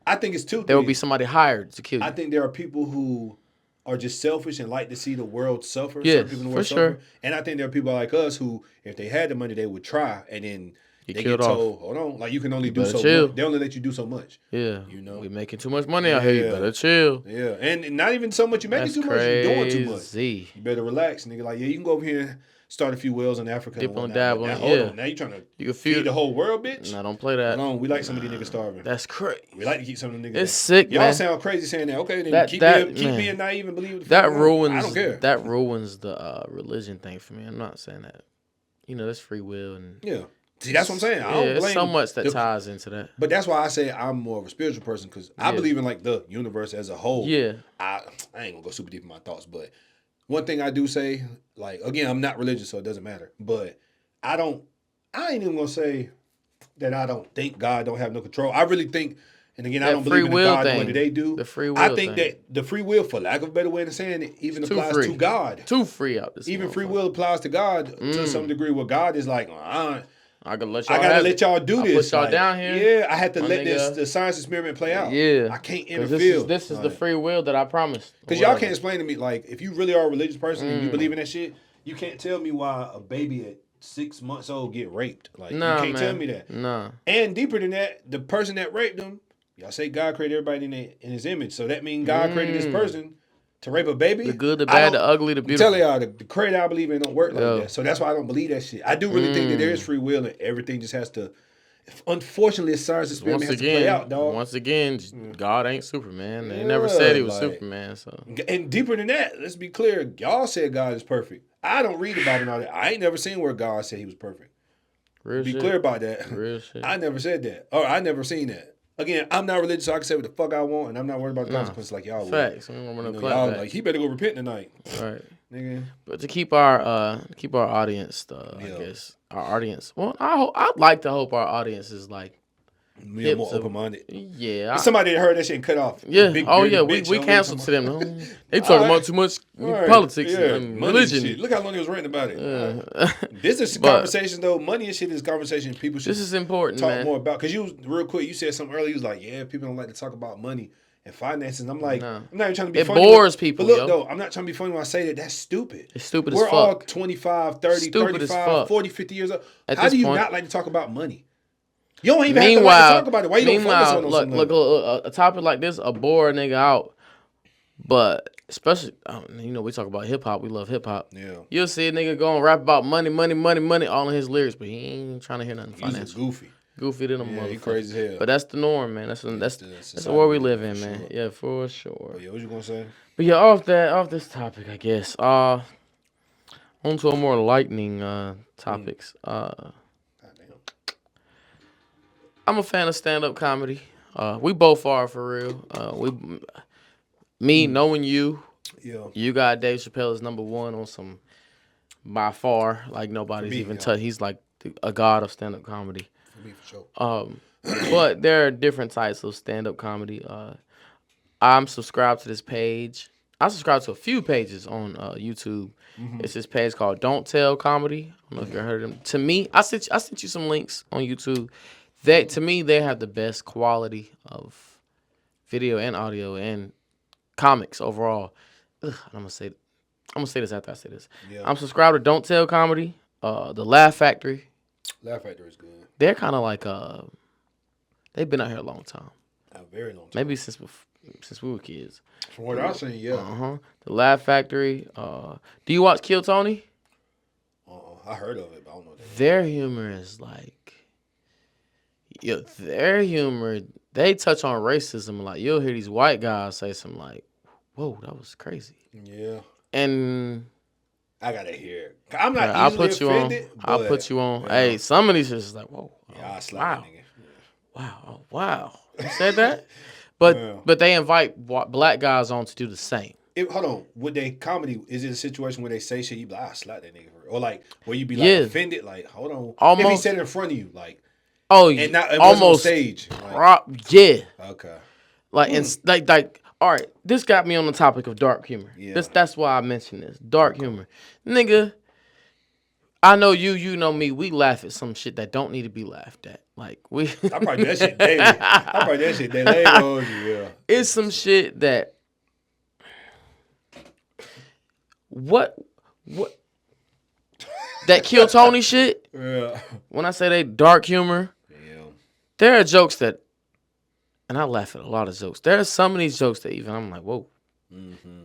I think it's 2 things. There will be somebody hired to kill you. I think there are people who are just selfish and like to see the world suffer. Yeah, people in the world suffer. And I think there are people like us who, if they had the money, they would try, and then they get told, hold on, like you can only do so much. They only let you do so much. Yeah. We making too much money out here. You better chill. Yeah. And not even so much you making too much, you're doing too much. You better relax, nigga. Like, yeah, you can go over here and start a few wells in Africa. Dip on dabbling. Hold on. Now you trying to feed the whole world, bitch? Nah, don't play that. Hold on. We like some of these niggas starving. That's crazy. We like to keep some of them niggas. It's sick, man. Y'all sound crazy saying that. Okay, then keep being naive and believe that ruins. I don't care. That ruins the religion thing for me. I'm not saying that. There's free will and See, that's what I'm saying. I don't blame there's so much that ties into that. But that's why I say I'm more of a spiritual person, because I believe in like the universe as a whole. Yeah. I ain't gonna go super deep in my thoughts, but one thing I do say, like, again, I'm not religious, so it doesn't matter. But I ain't even gonna say that I don't think God don't have no control. I really think And again, I That don't free believe in the will God the way thing. that they do. The free will I think thing. that the free will, for lack of a better way of saying it, even Too applies free. to God. Too free out this. Even free will applies to God to some degree. Where God is like, I gotta let y'all do this. Put y'all like, down here. Yeah, I had to My let nigga. the science experiment play out. Yeah, I can't 'Cause interfere. This is the free will that I promised. Because y'all can't explain to me, like, if you really are a religious person and you believe in that shit, you can't tell me why a baby at 6 months old get raped. Like, you can't tell me that. Nah. And deeper than that, the person that raped them, y'all say God created everybody in his image. So that means God created this person to rape a baby? The good, the bad, the ugly, the beautiful. I'm telling y'all, the credit I believe in don't work like that. So that's why I don't believe that shit. I do really think that there is free will and everything just has to... Unfortunately, a science experiment has to play out, dog. Once again, God ain't Superman. They never said he was Superman. So, and deeper than that, let's be clear. Y'all said God is perfect. I don't read about it and all that. I ain't never seen where God said he was perfect. Be clear about that. Real shit. I never said that. Or I never seen that. Again, I'm not religious, so I can say what the fuck I want, and I'm not worried about the consequences like y'all would. Facts. Y'all like, he better go repent tonight. Right. Nigga. But to keep our audience, I guess our audience. Well, I'd like to hope our audience is like more open-minded. Yeah. Somebody that heard that shit and cut off. Yeah. We canceled to them. They talking about too much politics and religion. And look how long they was ranting about it. This is conversation though. Money and shit is conversation people should. This is important, talk man. more about. Because real quick, you said something earlier. You was like, yeah, people don't like to talk about money and finances. And I'm like, I'm not even trying to be funny. It bores people, But look, though, I'm not trying to be funny when I say that. That's stupid. It's stupid as fuck. We're all 25, 30, 35, 40, 50 years old. How do you not like to talk about money? You don't even have to like to talk about it. Why you don't focus on those? Look, a topic like this, a bore a nigga out. But especially, we talk about hip hop. We love hip hop. Yeah. You'll see a nigga going rap about money, all in his lyrics, but he ain't trying to hear nothing financial. Goofy than a motherfucker. He crazy as hell. But that's the norm, man. That's the world we live in, man. Sure. Yeah, for sure. But yeah, what you gonna say? But yeah, off this topic, I guess. On to a more lightning topics. I'm a fan of stand-up comedy. We both are, for real. Knowing you, you got Dave Chappelle as number one on some, by far, like nobody's even touched. He's like a god of stand-up comedy. For me, for sure. But there are different types of stand-up comedy. I'm subscribed to this page. I subscribe to a few pages on YouTube. Mm-hmm. It's this page called Don't Tell Comedy. I don't know if you heard of them. To me, I sent you some links on YouTube. To me, they have the best quality of video and audio and comics overall. I'm gonna say this after I say this. Yeah. I'm subscribed to Don't Tell Comedy. The Laugh Factory. Laugh Factory is good. They're kind of like they've been out here a long time. A very long time. Maybe since we were kids. From what I've seen, yeah. The Laugh Factory. Do you watch Kill Tony? I heard of it, but I don't know that. Their humor is like. Their humor, they touch on racism. Like, you'll hear these white guys say something like, whoa, that was crazy. Yeah. And I gotta hear it. I'm not easily offended. I'll put you on. Yeah. Hey, some of these is like, whoa. Yeah, I'll slap that nigga. Yeah. Wow. You said that? But they invite black guys on to do the same. Hold on. With they comedy, is it a situation where they say shit, you be like, I'll slap that nigga? Or like, where you be like offended? Like, hold on. Almost. If he said it in front of you, like. Oh, and not it almost on stage. Like, yeah. Okay. Like and like. All right, this got me on the topic of dark humor. Yeah. That's why I mentioned this. Dark humor, nigga. I know you. You know me. We laugh at some shit that don't need to be laughed at. Like we. I probably do that shit daily. Yeah. It's some shit that. What. That Kill Tony shit. Yeah. When I say they dark humor. There are jokes that, and I laugh at a lot of jokes. There are some of these jokes that even I'm like, whoa. Mm-hmm.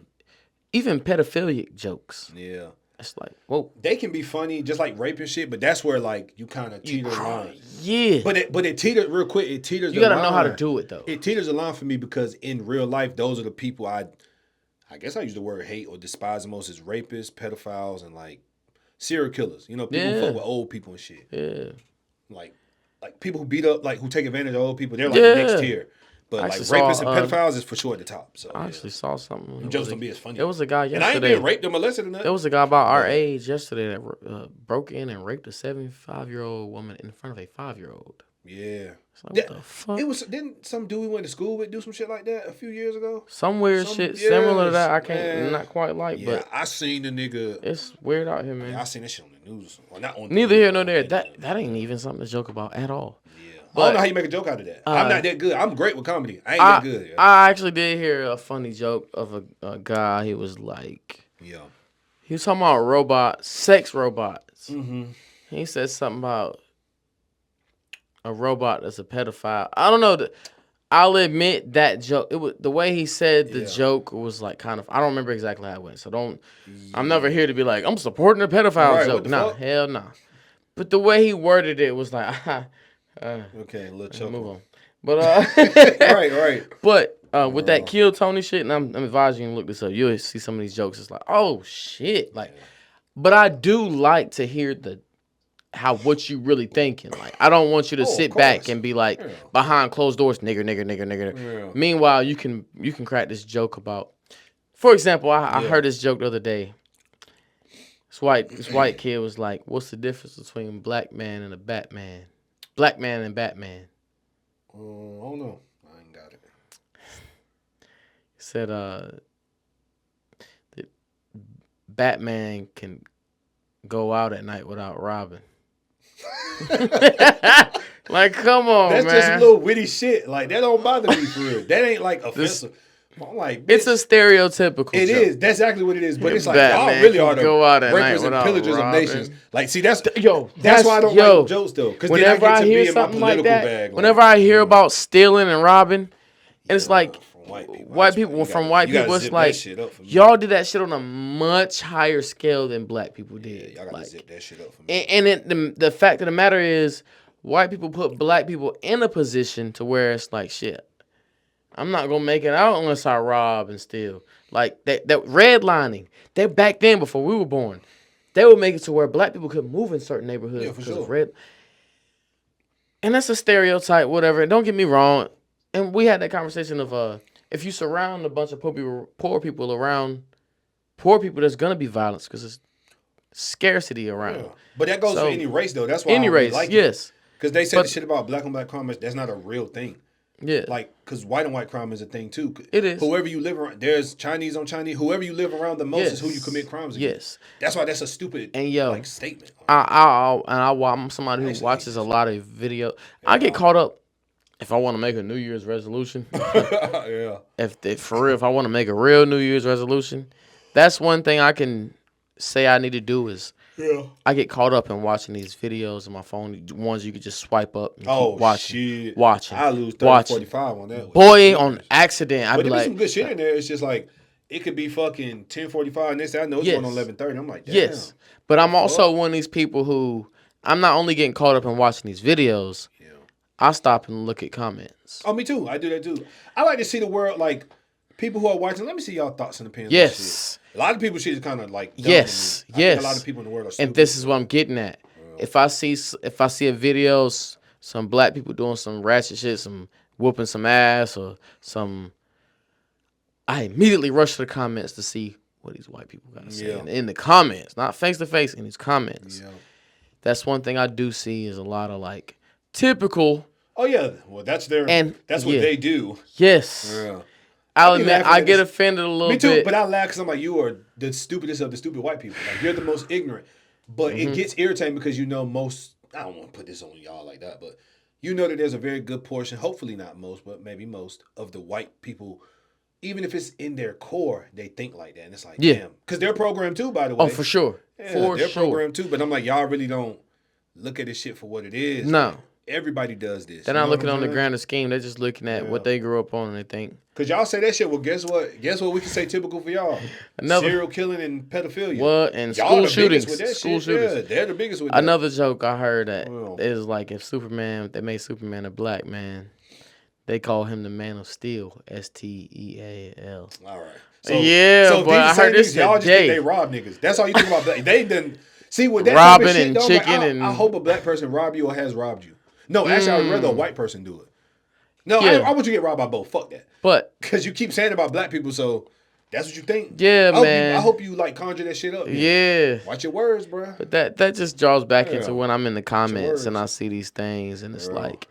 Even pedophilic jokes. Yeah. It's like, whoa. They can be funny, just like rape and shit, but that's where like you kind of teeter the line. Yeah. But it teeters real quick. It teeters. You gotta know how to do it though. It teeters a line for me because in real life, those are the people I guess I use the word hate or despise the most is rapists, pedophiles, and like serial killers. You know, people who fuck with old people and shit. Yeah. Like people who beat up, like who take advantage of old people, they're like the next tier. But like rapists and pedophiles is for sure at the top. So I actually saw something. Jokes don't be as funny. There was a guy yesterday. And I ain't being raped or molested or nothing. There was a guy about our age yesterday that broke in and raped a 75-year-old woman in front of a 5-year-old. Yeah. Like, what the fuck? Didn't some dude we went to school with do some shit like that a few years ago? Some weird shit similar to that. I can't not quite like, but I seen the nigga. It's weird out here, man. Yeah, I seen that shit on the news. Well, not on. Neither here nor there. That ain't even something to joke about at all. Yeah, but I don't know how you make a joke out of that. I'm not that good. I'm great with comedy. I ain't that good. Yeah. I actually did hear a funny joke of a guy. He was like, he was talking about sex robots. Mm-hmm. He said something about a robot that's a pedophile. I don't know. I'll admit that joke. It was the way he said the joke was like kind of. I don't remember exactly how it went. So don't. I'm never here to be like I'm supporting a pedophile joke. Nah, hell nah. But the way he worded it was like. Okay, a little chuckle. Move on. But right. But with that Kill Tony shit, and I'm advising you to look this up. You'll see some of these jokes. It's like, oh shit, like. But I do like to hear what you really thinking. Like, I don't want you to sit back and be like behind closed doors, nigger. Yeah. Meanwhile, you can crack this joke about. For example, I heard this joke the other day. This white kid was like, "What's the difference between black man and a Batman? Black man and Batman?" I don't know. I ain't got it. He said, that Batman can go out at night without robbing. Like, come on, man. That's just a little witty shit. Like, that don't bother me for real. That ain't like offensive. I'm like, it's a stereotypical It joke. is. That's exactly what it is. But it's like, y'all really are the breakers and pillagers of nations. Like, see, that's why I don't like jokes, though. Because whenever I hear something like that, whenever I hear about stealing and robbing, and it's like, white people, it's like, y'all did that shit on a much higher scale than black people did. Y'all gotta zip that shit up for me. And the fact of the matter is, white people put black people in a position to where it's like, shit, I'm not gonna make it out unless I rob and steal. Like that redlining. They back then before we were born, they would make it to where black people could move in certain neighborhoods because of red. And that's a stereotype, whatever. And don't get me wrong. And we had that conversation of if you surround a bunch of poor people around poor people, there's gonna be violence because there's scarcity around. Yeah. But that goes for any race though. That's why any race, like yes. Because they said the shit about black on black crime, that's not a real thing. Yeah. Like, because white on white crime is a thing too. It is. Whoever you live around, there's Chinese on Chinese. Whoever you live around the most is who you commit crimes against. Yes. That's why that's a stupid statement. I'm somebody who watches a lot of video. I get caught up if I want to make a New Year's resolution. If I want to make a real New Year's resolution, that's one thing I can say I need to do is I get caught up in watching these videos on my phone, ones you could just swipe up and keep watching. I lose 30-45 on that. Boy, on accident. But there be some good shit in there. It's just like, it could be fucking 10:45 and next thing I know it's going on 11:30. I'm like, damn. Yes. But I'm also one of these people who, I'm not only getting caught up in watching these videos, I stop and look at comments. Oh, me too. I do that too. I like to see the world, like, people who are watching, let me see y'all thoughts and opinions. Yes. A lot of people shit is kind of like yes. I think a lot of people in the world are stupid. And this is what I'm getting at. If I see a video, some black people doing some ratchet shit, some whooping some ass or some, I immediately rush to the comments to see what these white people got to say in the comments, not face to face, in these comments. Yeah. That's one thing I do see is a lot of like typical. Oh yeah, well that's what they do. Yes. Yeah. I'll admit, I get offended a little bit. Me too, but I laugh because I'm like, you are the stupidest of the stupid white people. Like, you're the most ignorant. But it gets irritating because you know most, I don't want to put this on y'all like that, but you know that there's a very good portion, hopefully not most, but maybe most of the white people, even if it's in their core, they think like that. And it's like, damn. Because they're programmed too, by the way. Oh, for sure. Yeah, they're programmed too. But I'm like, y'all really don't look at this shit for what it is. No. Like, everybody does this. They're not looking on the grander scheme. They're just looking at what they grew up on and they think. Because y'all say that shit. Well, guess what? Guess what we can say typical for y'all? Serial killing and pedophilia. What? And school shootings. School shootings. Yeah, they're the biggest with that. Another joke I heard that is like if they made Superman a black man, they call him the Man of Steel. STEAL. All right. So but I heard this y'all today. Just think they rob niggas. That's all you think about. They done. See, with that robbing type of shit, and though, chicken like, I hope a black person robbed you or has robbed you. No, actually, I would rather a white person do it. No, I want you to get robbed by both. Fuck that. But because you keep saying about black people, so That's what you think? Yeah, man. I hope you like conjure that shit up. Man. Yeah. Watch your words, bro. But that just draws back into when I'm in the comments and I words. see these things, and it's like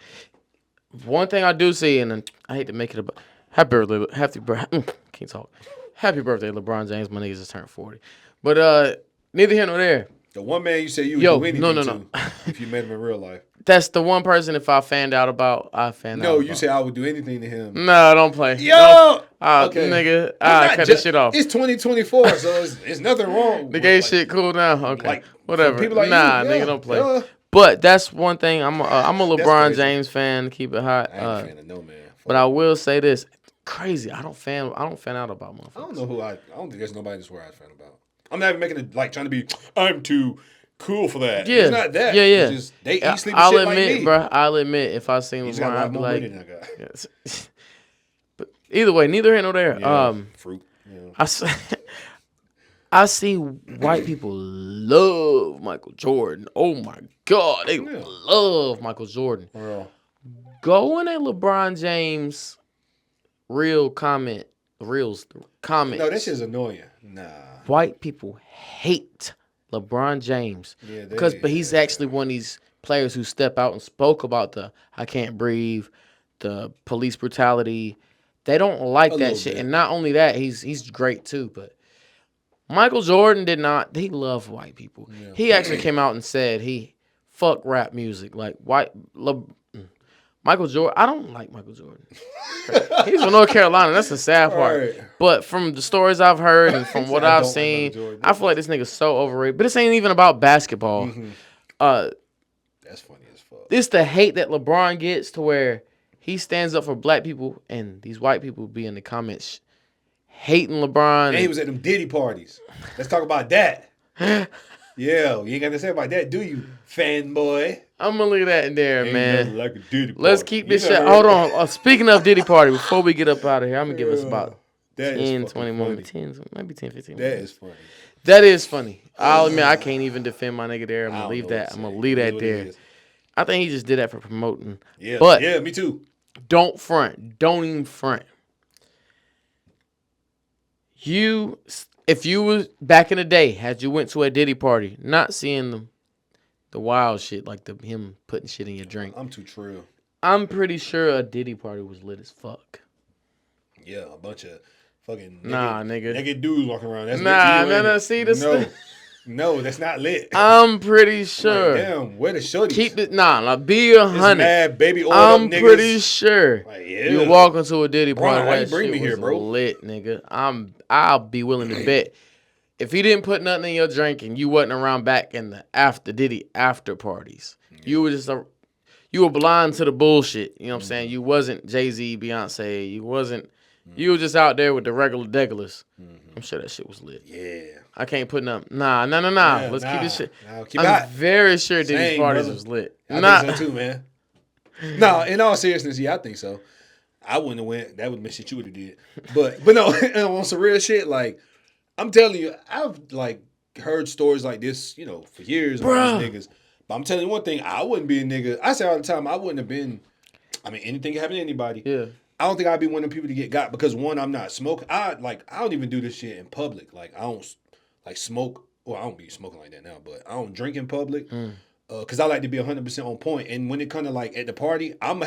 one thing I do see, and I hate to make it about can't talk. Happy birthday, LeBron James. My niggas just turned 40. But neither here nor there. The one man you say you would do anything no. to if you met him in real life. That's the one person if I fanned out about, I fanned out. No, you about. say I would do anything to him. No, don't play. Yo! Okay. Nigga, cut this shit off. It's 2024, so it's nothing wrong. The gay shit cool now? Okay. Like, whatever. People like nigga, don't play. But that's one thing. I'm a LeBron James fan. Keep it hot. I ain't a fan of no man. But I will say this. Crazy. I don't fan out about motherfuckers. I don't know I don't think there's nobody in this world I fan about. I'm not even making it like trying to be. I'm too cool for that. Yeah, it's not that. Yeah. It's just, they eat, sleep, and shit like me. Bro. I'll admit if I seen LeBron, I'd be like. Yes. But either way, neither here nor there. Yeah, fruit. Yeah. I see white people love Michael Jordan. Oh my God, they love Michael Jordan. Real. Go in a LeBron James comment. No, that shit's annoying. Nah. White people hate LeBron James but he's actually one of these players who step out and spoke about the I can't breathe, the police brutality. They don't like that shit. And not only that, he's great too, but Michael Jordan did not. He loved white people. Yeah. He actually came out and said he fuck rap music. Like Michael Jordan. I don't like Michael Jordan. He's from North Carolina. That's the sad part. Right. But from the stories I've heard and from what I've seen, I feel like this nigga's so overrated. But this ain't even about basketball. Mm-hmm. That's funny as fuck. It's the hate that LeBron gets to where he stands up for black people and these white people be in the comments hating LeBron. And he was at them Diddy parties. Let's talk about that. Yeah, you ain't got to say about that, do you, fanboy? I'm gonna leave that in there, man. Like a Diddy party. Let's keep this shit. Hold on. Speaking of Diddy party, before we get up out of here, I'm gonna give us about 10, 20 more minutes. Maybe 10, 15 minutes. That is funny. That is funny. I'll admit I can't even defend my nigga there. I'm gonna leave that. I'm gonna leave that there. I think he just did that for promoting. Yeah, but yeah, me too. Don't front. Don't even front. If you was back in the day, had you went to a Diddy party, not seeing the wild shit like him putting shit in your drink. I'm too trill. I'm pretty sure a Diddy party was lit as fuck. Yeah, a bunch of fucking naked dudes walking around. That's no. See this? No, that's not lit. I'm pretty sure. Like, damn, where the shorties? Keep it. Be 100. Mad baby oil I'm pretty sure. Like, you walk into a Diddy party. Why you bring me here, bro? Lit, nigga. I'll be willing to bet. If he didn't put nothing in your drink and you wasn't around back in the Diddy after parties, you were just you were blind to the bullshit. You know what I'm saying? You wasn't Jay-Z, Beyonce. You wasn't. You were just out there with the regular degulars. I'm sure that shit was lit. Yeah. I can't put nothing. Nah. Let's keep this shit. I'm very sure Diddy's parties was lit. I think so too, man. No, in all seriousness, yeah, I think so. I wouldn't have went. That would have been shit you would have did. But no, on some real shit, like, I'm telling you, I've like heard stories like this, for years about these niggas. But I'm telling you one thing, I wouldn't be a nigga. I say all the time, I wouldn't have been. I mean, anything can happen to anybody. Yeah. I don't think I'd be one of the people to get got because one, I'm not smoking. I don't even do this shit in public. Like, I don't smoke. Well, I don't be smoking like that now, but I don't drink in public. Because I like to be 100% on point. And when it kind of like at the party, I'm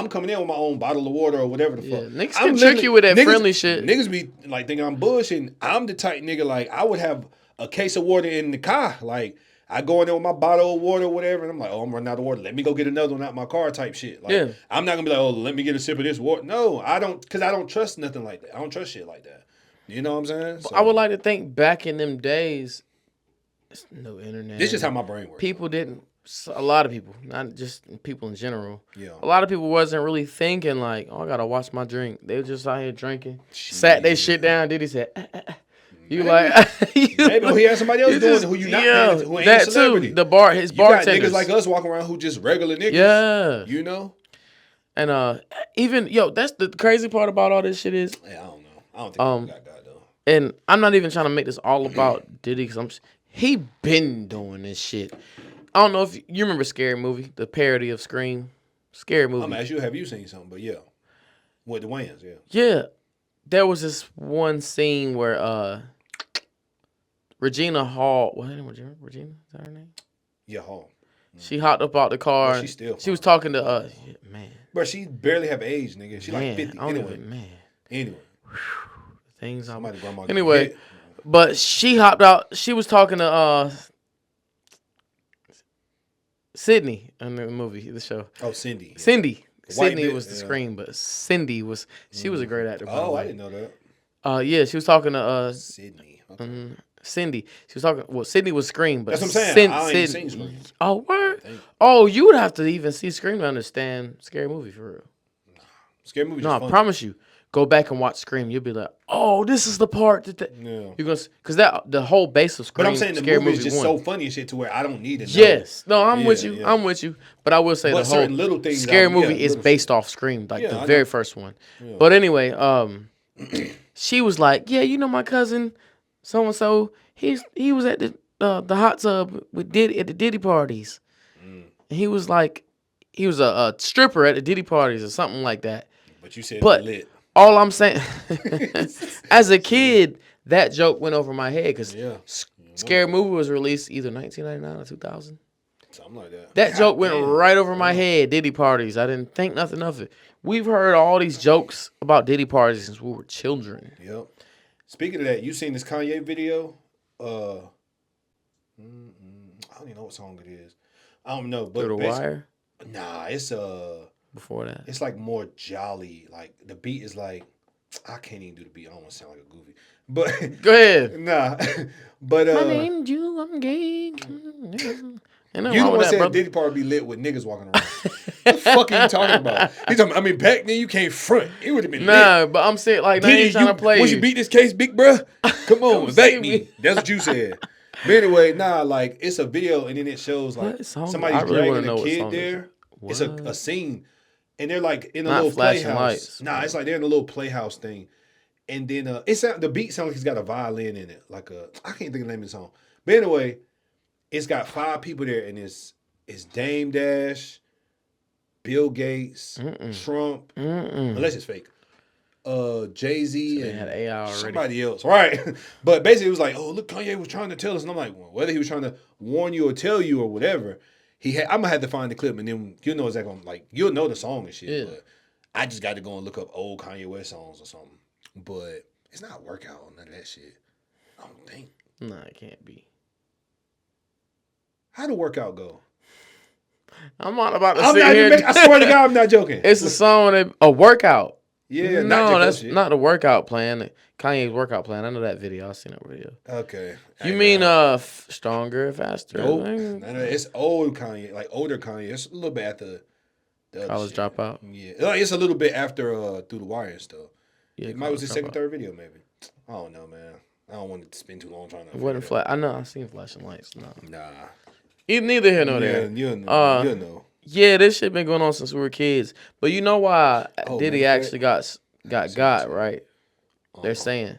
coming in with my own bottle of water or whatever the fuck. Niggas can trick you with that friendly shit. Niggas be like thinking I'm bullshitting. I'm the type nigga, like, I would have a case of water in the car. Like, I go in there with my bottle of water or whatever, and I'm like, oh, I'm running out of water. Let me go get another one out my car type shit. Like, I'm not going to be like, oh, let me get a sip of this water. No, I don't, because I don't trust nothing like that. I don't trust shit like that. You know what I'm saying? So, I would like to think back in them days, there's no internet. This is just how my brain works. People didn't. A lot of people, not just people in general. Yeah. A lot of people wasn't really thinking like, "Oh, I gotta watch my drink." They were just out here drinking. Sat they shit down. Diddy said, "You like?" Maybe he had somebody else doing it who you not who ain't that a celebrity. Too. His bartenders. Got niggas like us walking around who just regular niggas. Yeah. You know. And even that's the crazy part about all this shit is. Yeah, I don't know. I don't think got God though. And I'm not even trying to make this all about Diddy because he been doing this shit. I don't know if you remember Scary Movie, the parody of Scream. Scary Movie. I'm asking you, have you seen something? But yeah. With the Wayans, yeah. Yeah. there was this one scene where Regina Hall. What her name? Regina? Is that her name? Yeah, Hall. She hopped up out the car. She's still. She was talking to man. Bro, she barely have age, nigga. She Man, like 50. Anyway, anyway. Things I'm. Somebody grandma. Anyway, but she hopped out. She was talking to Sydney in the movie, the show. Oh, Cindy. Yeah. Cindy. Sydney bit, was the screen, but Cindy was. She was a great actor. Oh, I didn't know that. Yeah, she was talking to Sydney. Okay. Cindy. She was talking. Well, Sydney was Scream, but that's what I'm saying. I ain't seen Scream. Oh, word. Oh, you would have to even see Scream to understand Scary Movie for real. Scary Movie. No, I promise you. Go back and watch Scream. You'll be like, oh, this is the part that. Yeah. You're gonna, because the whole base of Scream. But I'm saying the Scary movie is just 1. so funny and shit to where I don't need it. Yes. No, I'm with you. Yeah. I'm with you. But I will say the whole little things Scary Movie is based off Scream, like the very first one. Yeah. But anyway, she was like, yeah, you know my cousin, so and so. He was at the hot tub with Diddy at the Diddy parties, and he was like, he was a stripper at the Diddy parties or something like that. But you said lit. All I'm saying, as a kid, that joke went over my head because Scary Movie was released either 1999 or 2000. Something like that. That joke went right over my head. Diddy parties. I didn't think nothing of it. We've heard all these jokes about Diddy parties since we were children. Yep. Speaking of that, you seen this Kanye video? I don't even know what song it is. I don't know. But Through the Wire? Nah, it's before that. It's like more jolly. Like the beat is like, I can't even do the beat. I don't want to sound like a goofy. But go ahead. Nah. But my name's you, I'm gay. You the one said Diddy party be lit with niggas walking around. What the fuck are you talking about? He's talking, I mean, back then you can't front. It would have been lit. But I'm saying like Diddy, trying to play. Once you beat this case, big bruh, come on, back me. That's what you said. But anyway, like it's a video and then it shows like somebody's dragging a kid there. It's a scene. And they're like in a little playhouse. Lights. Nah, it's like they're in a little playhouse thing. And then the beat sounds like it's got a violin in it. Like I can't think of the name of the song. But anyway, it's got 5 people there, and it's Dame Dash, Bill Gates, Trump, unless it's fake. Jay-Z so they had AI already. Somebody else, right? But basically, it was like, oh, look, Kanye was trying to tell us, and I'm like, well, whether he was trying to warn you or tell you or whatever, I'm gonna have to find the clip, and then you'll know exactly, like you'll know the song and shit. Yeah. But I just got to go and look up old Kanye West songs or something. But it's not a workout on none of that shit. I don't think. Nah, it can't be. How'd the workout go? I'm not about to sit here. I swear to God, I'm not joking. It's a song, a workout. Yeah, no, that's not the workout plan. Kanye's workout plan. I know that video. I've seen that video. Okay. You mean stronger, faster? Nope. No, it's old Kanye, like older Kanye. It's a little bit after the College Dropout. Yeah, like it's a little bit after Through the Wire and stuff. Yeah, it might was his second, third video, maybe. I don't know, man. I don't want to spend too long trying to. It wasn't flash. I know. I seen flashing lights. No. Nah. Neither here nor there. You know. Yeah, this shit been going on since we were kids. But you know why Diddy actually got right? They're saying.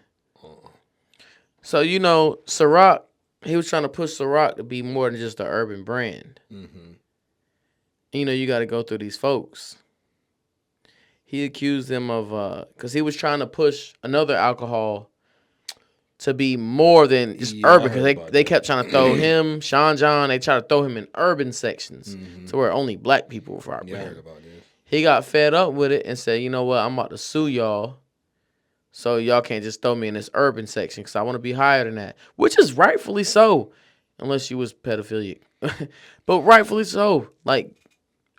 So you know, Ciroc, he was trying to push Ciroc to be more than just an urban brand. Mm-hmm. And, you know, you got to go through these folks. He accused them of because he was trying to push another alcohol to be more than just urban, because they kept trying to throw him, Sean John, they tried to throw him in urban sections to where only black people were our brand. He got fed up with it and said, you know what, I'm about to sue y'all, so y'all can't just throw me in this urban section because I want to be higher than that, which is rightfully so, unless you was pedophilic. But rightfully so. Like,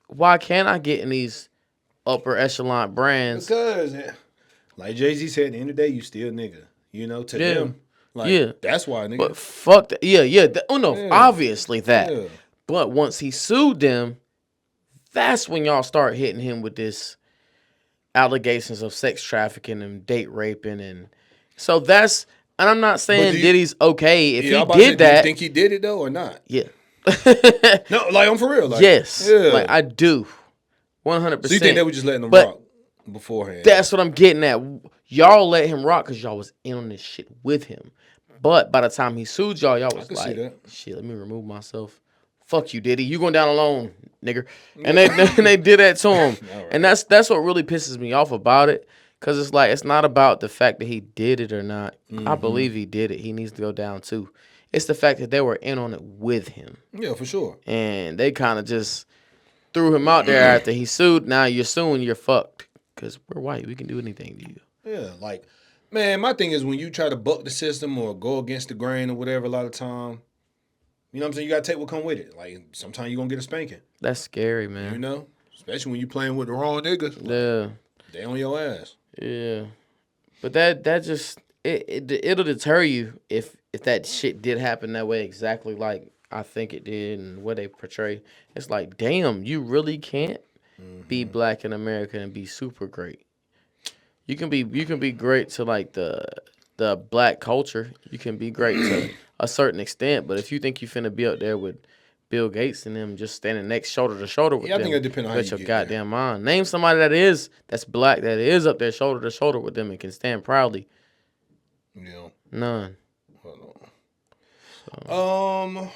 why can't I get in these upper echelon brands? Because, like Jay-Z said, at the end of the day, you still nigga. You know, to them, like, that's why, nigga. But fuck that. Yeah. Obviously that. Yeah. But once he sued them, that's when y'all start hitting him with this allegations of sex trafficking and date raping. And so that's, and I'm not saying Diddy's okay if he did that. Do you think he did it, though, or not? Yeah. No, like, I'm for real. Like, yes. Yeah. Like, I do. 100%. So you think they were just letting him rock beforehand? That's what I'm getting at. Y'all let him rock because y'all was in on this shit with him. But by the time he sued y'all was like, shit, let me remove myself. Fuck you, Diddy. You going down alone, nigga. And they did that to him. Right. And that's what really pisses me off about it. Because it's like, it's not about the fact that he did it or not. I believe he did it. He needs to go down too. It's the fact that they were in on it with him. Yeah, for sure. And they kind of just threw him out there after he sued. Now you're suing, you're fucked. Because we're white. We can do anything to you. Yeah, like, man, my thing is when you try to buck the system or go against the grain or whatever a lot of time, you know what I'm saying? You got to take what come with it. Like, sometimes you're going to get a spanking. That's scary, man. You know? Especially when you playing with the wrong niggas. Yeah. They on your ass. Yeah. But that just, it'll deter you if that shit did happen that way exactly like I think it did and what they portray. It's like, damn, you really can't be black in America and be super great. You can be great to like the black culture. You can be great to a certain extent, but if you think you finna be up there with Bill Gates and them just standing next shoulder to shoulder with them, I think it depends on how you your get goddamn mind. Name somebody that's black that is up there shoulder to shoulder with them and can stand proudly. Yeah. None. Hold on.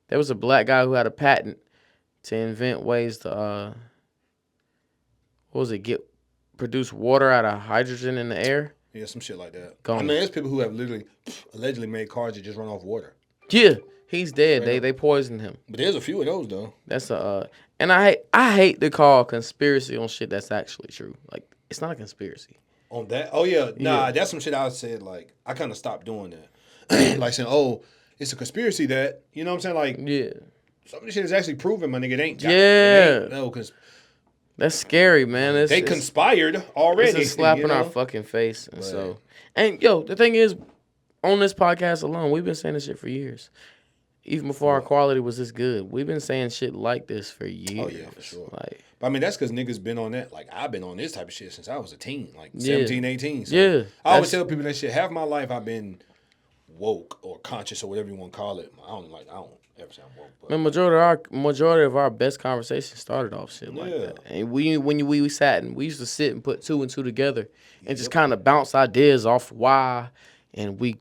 There was a black guy who had a patent to invent ways to produce water out of hydrogen in the air. Yeah, some shit like that. Gone. I mean, there's people who have literally allegedly made cars that just run off water. Yeah, he's dead. They poisoned him. But there's a few of those though. That's and I hate to call conspiracy on shit that's actually true. Like, it's not a conspiracy. On that? Oh yeah, nah, that's some shit I said. Like, I kind of stopped doing that. Like saying, oh, it's a conspiracy that, you know what I'm saying? Like, Yeah. some of the shit is actually proven, my nigga. It ain't. Yeah. It ain't, no, because That's scary, man. they conspired already. It's a slap you in know? our fucking face. And so, and yo, the thing is, on this podcast alone, we've been saying this shit for years. Even before our quality was this good, we've been saying shit like this for years. Oh yeah, for sure. Like, but I mean, that's because niggas been on that. Like, I've been on this type of shit since I was a teen, like 17, 18. So Yeah, I always tell people that shit. Half my life I've been woke or conscious or whatever you want to call it. I don't ever say I'm woke. But man, majority of our best conversations started off shit like that. And we sat and we used to sit and put two and two together and just kind of bounce ideas off why. And we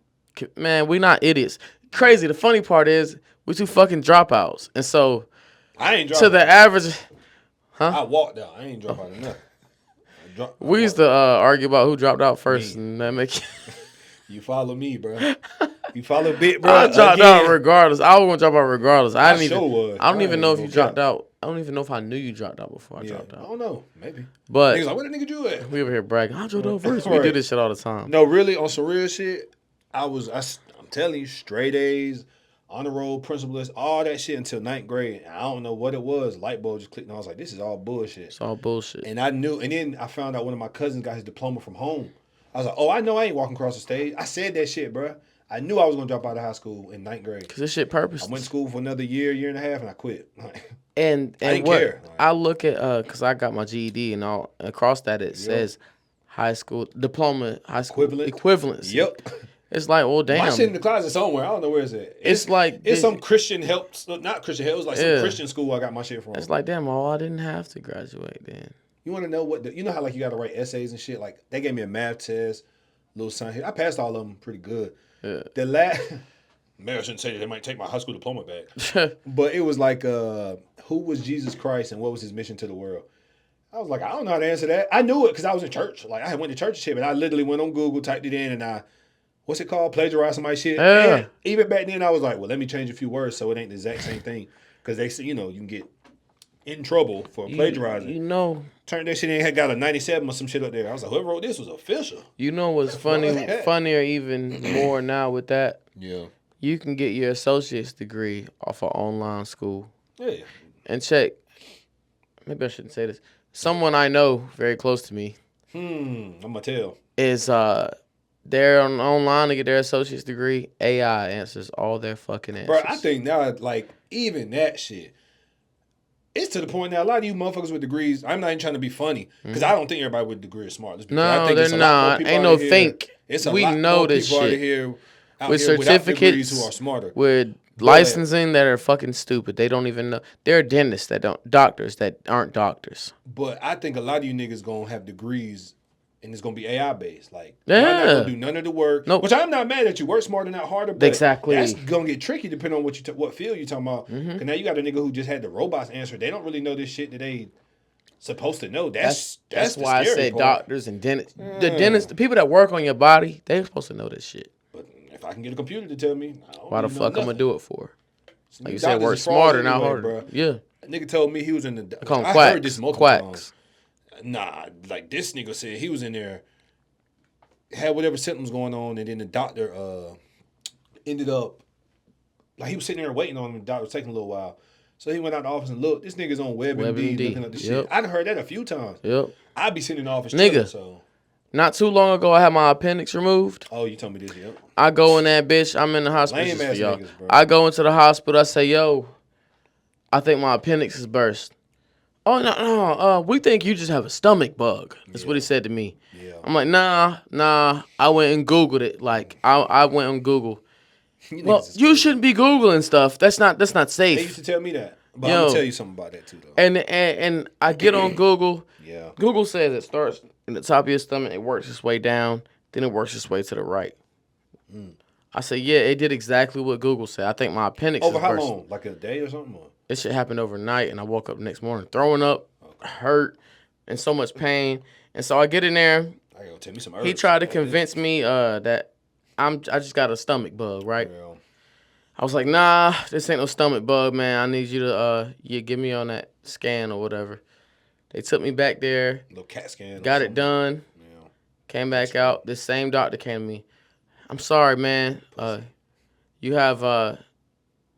not idiots. Crazy. The funny part is we two fucking dropouts, and so I ain't dropped to the average. I walked out. I ain't drop out of nothing. We used to argue about who dropped out first, and that make you follow me, bro. You follow Bit, bro. I dropped out regardless. I was gonna drop out regardless. I don't even know if you dropped out. I don't even know if I knew you dropped out before I dropped out. I don't know. Maybe. But niggas like, where the nigga you at? We over here bragging. I dropped out first. We do this shit all the time. No, really, on some real shit, I'm telling you, straight A's, on the road, principal list, all that shit until 9th grade. And I don't know what it was. Light bulb just clicked and I was like, this is all bullshit. It's all bullshit. And I knew, and then I found out one of my cousins got his diploma from home. I was like, oh, I know I ain't walking across the stage. I said that shit, bro. I knew I was going to drop out of high school in 9th grade. Because this shit purpose. I went to school for another year and a half, and I quit. And I didn't what care. I look at, because I got my GED and all, across that it says high school diploma, high school equivalency. Yep. It's like, well, damn. My shit in the closet somewhere. I don't know where it's at. It's like it's some Christian help, not Christian help. It was like some Christian school I got my shit from. It's like, damn, I didn't have to graduate then. You want to know you know how like you got to write essays and shit. Like they gave me a math test, little science. I passed all of them pretty good. Yeah. The last. Maybe I shouldn't say that. They might take my high school diploma back. But it was like, who was Jesus Christ and what was his mission to the world? I was like, I don't know how to answer that. I knew it because I was in church. Like, I went to church and shit, but I literally went on Google, typed it in, and I, what's it called? Plagiarized my shit. Yeah. And even back then, I was like, well, let me change a few words so it ain't the exact same thing. Because they say, you know, you can get in trouble for plagiarizing. You know. Turned that shit in, had got a 97 or some shit up there. I was like, whoever wrote this was official. You know what's funnier even more now with that? Yeah. You can get your associate's degree off of online school. Yeah. And check. Maybe I shouldn't say this. Someone I know very close to me. I'm gonna tell. Is they're online to get their associate's degree. AI answers all their fucking answers. Bro, I think now, like, even that shit, it's to the point now, a lot of you motherfuckers with degrees, I'm not even trying to be funny, because I don't think everybody with a degree is smart. No, I think they're not. Ain't no think. It's a we lot know more this people shit. Out with here without degrees certificates who are smarter. With licensing that are fucking stupid. They don't even know. There are dentists doctors that aren't doctors. But I think a lot of you niggas gonna have degrees and it's gonna be AI based. Like, yeah. y'all not gonna do none of the work. Nope. Which I'm not mad at you. Work smarter, not harder. But exactly. That's gonna get tricky depending on what field you talking about. Because now you got a nigga who just had the robots answer. They don't really know this shit that they supposed to know. That's the why I scary say part. doctors and dentists. The dentists, the people that work on your body, they're supposed to know this shit. But if I can get a computer to tell me, Why the fuck I'm gonna do it for? Like you said, Doctors work is frauds smarter, not anyway, harder. bro. Yeah. A nigga told me he was in the. Call them I quacks. heard this multiple Quacks. times. Nah, like this nigga said he was in there, had whatever symptoms going on, and then the doctor ended up like he was sitting there waiting on him. The doctor was taking a little while, so he went out the office and looked. This nigga's on WebMD looking up the shit. I'd heard that a few times. Yep. I'd be sitting in the office, Nigga. chilling, so. Not too long ago, I had my appendix removed. Oh, you told me this, yep. I go in that bitch. I'm in the hospital. Lame ass y'all. niggas, bro. I go into the hospital. I say, yo, I think my appendix is burst. Oh, no. We think you just have a stomach bug. That's what he said to me. Yeah. I'm like, nah. I went and Googled it. Like, I went on Google. Well, you shouldn't be Googling stuff. That's not safe. They used to tell me that. But I'm going to tell you something about that, too, though. And I get on Google. Yeah. Google says it starts in the top of your stomach. It works its way down. Then it works its way to the right. I said, yeah, it did exactly what Google said. I think my appendix Over is how burst. long? Like a day or something? Or? This shit happened overnight, and I woke up the next morning throwing up, hurt, and so much pain. And so I get in there. I gotta tell me some herbs. He tried to convince me that I just got a stomach bug, right? Yeah. I was like, nah, this ain't no stomach bug, man. I need you to get me on that scan or whatever. They took me back there. Little CAT scan. Got it done. Yeah. Came back out. This same doctor came to me. I'm sorry, man. You have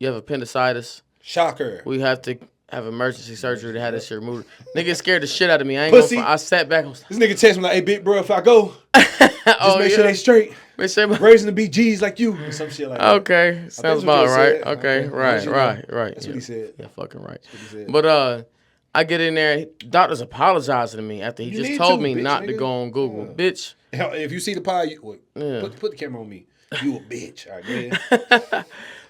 appendicitis. Shocker. We have to have emergency surgery to have this shit removed. Nigga scared the shit out of me. I ain't Pussy. I sat back. I was This nigga text me like, hey, big bro, if I go, just make sure they straight. Raising the BGs like you. Or some shit like that. Okay. Sounds about right. Okay. Right. That's yeah. what he said. Yeah, fucking right. That's what he said. But I get in there. Doctor's apologizing to me after he You just need told to, me bitch, not nigga. to go on Google. Yeah. Bitch. Hell, if you see the pie, Yeah. put the camera on me. You a bitch. All right, go ahead.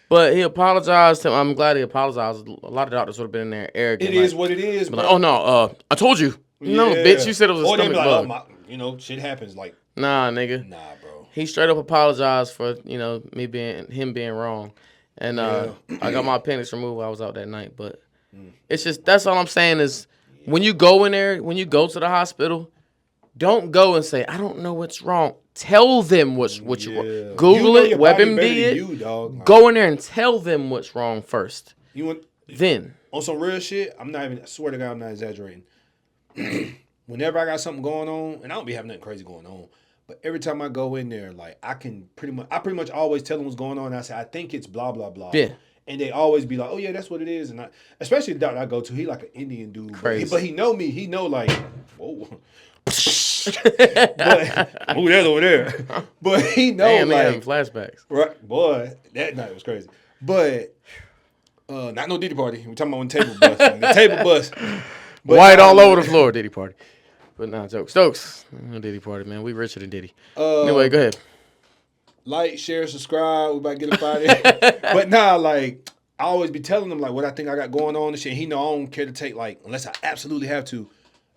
But he apologized to him. I'm glad he apologized. A lot of doctors would have been in there arrogant. It is what it is, bro. Like, oh, no, I told you. No, bitch, you said it was a or they stomach be like, bug. oh, my, shit happens. Like, Nah, nigga. nah, bro. He straight up apologized for, him being wrong. And I got my appendix removed while I was out that night. But it's just, that's all I'm saying is when you go in there, when you go to the hospital, don't go and say, I don't know what's wrong. Tell them what's wrong. Google it, WebMD it. Go in there and tell them what's wrong first. Then. On some real shit, I swear to God, I'm not exaggerating. Whenever I got something going on, and I don't be having nothing crazy going on, but every time I go in there, like I pretty much always tell them what's going on. And I say, I think it's blah, blah, blah. Yeah. And they always be like, oh yeah, that's what it is. And especially the doctor I go to, he like an Indian dude. Crazy. But he know me. He know like, whoa. But, ooh, that's over there. But he know Damn, like having flashbacks. Right, boy, that night was crazy. But not no Diddy party. We talking about one table bus. The table bus. But, White all over the floor, Diddy party. But nah, jokes. Stokes. No Diddy party, man. We richer than Diddy. Anyway, go ahead. Like, share, subscribe. We about to get up out of here. But nah, like, I always be telling him like what I think I got going on and shit. He know I don't care to take like unless I absolutely have to.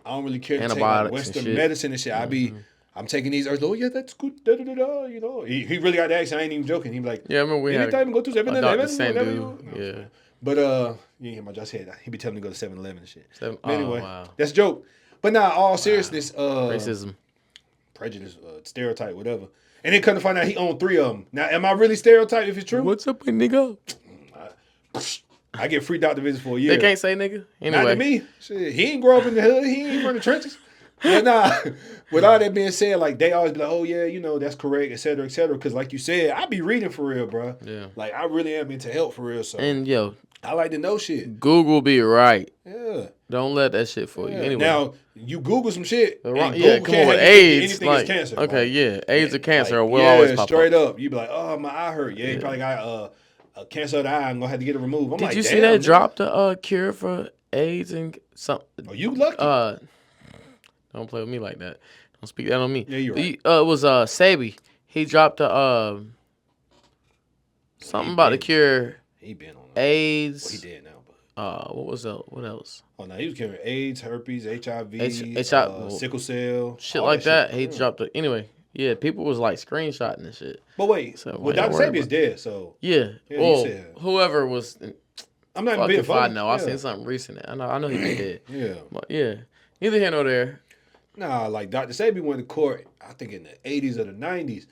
I don't really care to take like Western medicine and shit. I'm taking these herbs. Oh yeah, that's good. Da, da, da, da, you know, he really got the accent. I ain't even joking. He be like, yeah, I remember we had go to 7-Eleven. Same dude. Yeah. But you ain't hear my just head. He be telling me to go to 7-Eleven and shit. Anyway, wow. that's a joke. But nah, all seriousness, racism, prejudice, stereotype, whatever. And then come to find out he owned 3 of them. Now, am I really stereotyped if it's true? What's up, nigga? I get free doctor visits for a year. They can't say nigga. Anyway. Not to me. Shit, he ain't grow up in the hood. He ain't from the trenches. But nah, with all that being said, like they always be like, oh yeah, that's correct, et cetera, et cetera. Because like you said, I be reading for real, bro. Yeah. Like I really am into help for real. So and yo, I like to know shit. Google be right. Yeah. Don't let that shit fool you. Anyway. Now you Google some shit. Come on with AIDS. Like, cancer. Okay, yeah, AIDS or cancer like, will always pop straight up. up. You be like, oh my eye hurt. Yeah, you probably got a cancer of the eye. I'm gonna have to get it removed. Did you see that drop the cure for AIDS and something? Oh, you lucky. Don't play with me like that. Don't speak that on me. Yeah, you're right. It was Sabi. He dropped something about the cure. He been on AIDS. Well, he dead now, but what was that? What else? Oh no, he was curing AIDS, herpes, HIV, sickle cell, shit like that. He dropped it anyway. Yeah, people was like screenshotting this shit. But wait, so, well, Dr. Sabi is dead, so yeah. Well, whoever was. I'm not even being funny. I know. I seen something recent. I know he been dead. Yeah. But yeah. Neither here nor there. Nah, like Dr. Sebi went to court, I think in the 80s or the 90s.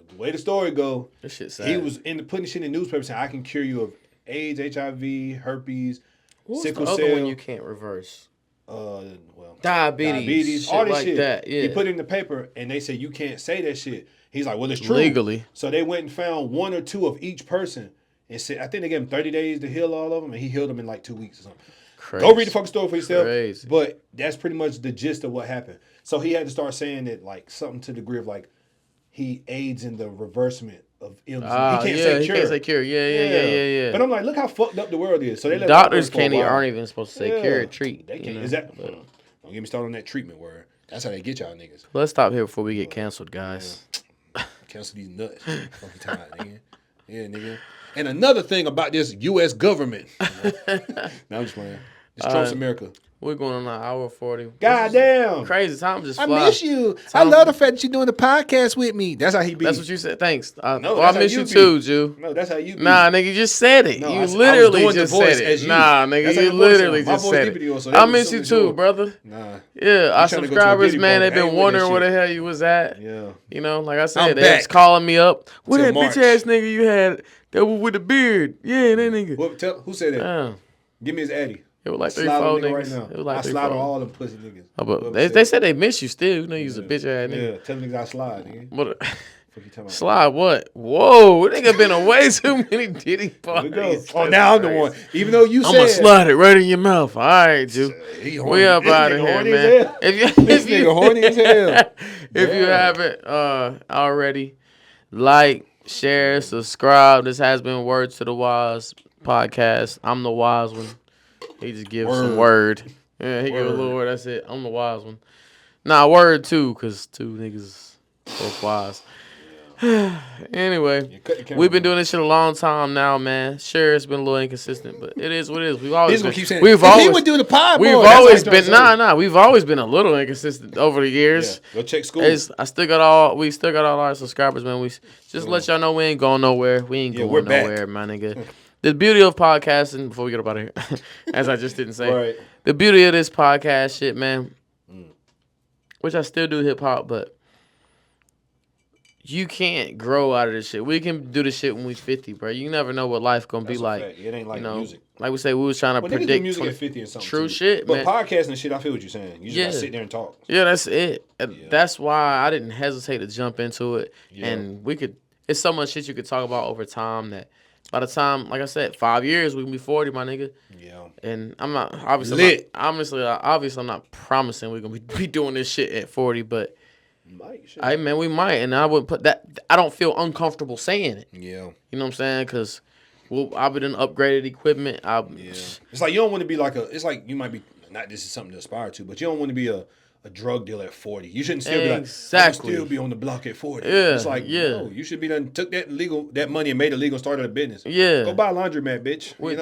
The way the story go, This shit sad. he was putting shit in the newspaper saying, I can cure you of AIDS, HIV, herpes, What's sickle the other cell. one you can't reverse? Diabetes, all this like shit. that, yeah. He put it in the paper, and they said, you can't say that shit. He's like, well, it's true. Legally. So they went and found 1 or 2 of each person and said, I think they gave him 30 days to heal all of them, and he healed them in like 2 weeks or something. Crazy. Go read the fucking story for yourself. Crazy. But that's pretty much the gist of what happened. So he had to start saying that, like, something to the degree of, like, he aids in the reversement of illness. He can't say cure. He can't say cure. Yeah. But I'm like, look how fucked up the world is. So they let Doctors aren't even supposed to say cure or treat. They can't. Is that? Don't get me started on that treatment word. That's how they get y'all niggas. Let's stop here before we get canceled, guys. Yeah. Cancel these nuts. Fucking time, nigga. Yeah, nigga. And another thing about this U.S. government. Now I'm just playing. It's Trump's America. We're going on an hour 40. Goddamn. Crazy. Time just I flies. miss you. I love the fact that you're doing the podcast with me. That's how he be. That's what you said. Thanks. No, I miss you too, Jew. No, that's how you be. Nah, nigga, you just said it. No, you I was literally doing just the voice said as it. you. Nah, nigga, That's how you your voice literally sound. My just voice said deeper than yours, so it. that I was miss you something too, to brother. Nah. Yeah, our trying to go to a subscribers, Diddy man, party. they've I been ain't with wondering that where the shit. hell you was at. Yeah. You know, like I I'm said, they back. was calling me up. What Till that bitch ass nigga you had that was with the beard? Yeah, that nigga. Who said that? Damn. Give me his addy. It was like Slide 3-4 on niggas. nigga right now. It was like I slide 3-4. on all them pussy niggas. But they said they miss you still. You know, you's a bitch ass nigga. Yeah, tell niggas I slide, nigga. What? Fuck you talking about? Slide what? Whoa, nigga been away too many Diddy Here we parties. go. Oh, now I'm the one. Even though you I'm said gonna slide it right in your mouth. All right, Jew. He horny. We up This out of nigga here, horny as man. hell. If you nigga horny as hell. if you haven't already, like, share, subscribe. This has been Word to the Wise podcast. I'm the wise one. He just gives some word. Yeah, he give a little word. That's it. I'm the wise one. Nah, word too, because 2 niggas both wise. Anyway, we've been doing this shit a long time now, man. Sure, it's been a little inconsistent, but it is what it is. We've always been, keep saying, we've always, he would do the pod we've more. always been we've always been a little inconsistent over the years. Yeah. Go check school. We still got all our subscribers, man. We just let y'all know we ain't going nowhere. We ain't going nowhere, my nigga. The beauty of podcasting, before we get up out of here, as I just didn't say, Right. the beauty of this podcast shit, man, which I still do hip hop, but you can't grow out of this shit. We can do this shit when we 50, bro. You never know what life gonna be like. It ain't like music. Like we say, we was trying to predict music at 50 and something. true too. shit, but man. podcasting and shit, I feel what you're saying. You just gotta sit there and talk. Yeah, that's it. That's why I didn't hesitate to jump into it. Yeah. And it's so much shit you could talk about over time that by the time, like I said, 5 years, we can be 40, my nigga. Yeah. And I'm not, obviously, I'm not promising we're going to be doing this shit at 40, but we might. And I wouldn't put that, I don't feel uncomfortable saying it. Yeah. You know what I'm saying? Because I've been upgraded equipment. It's like you don't want to be like it's like you might be, not this is something to aspire to, but you don't want to be a drug dealer at 40. You shouldn't still be like, I still be on the block at 40. Yeah, it's like, no, you should be done, took that money and made it legal, started a business. Yeah. Go buy a laundromat, bitch. With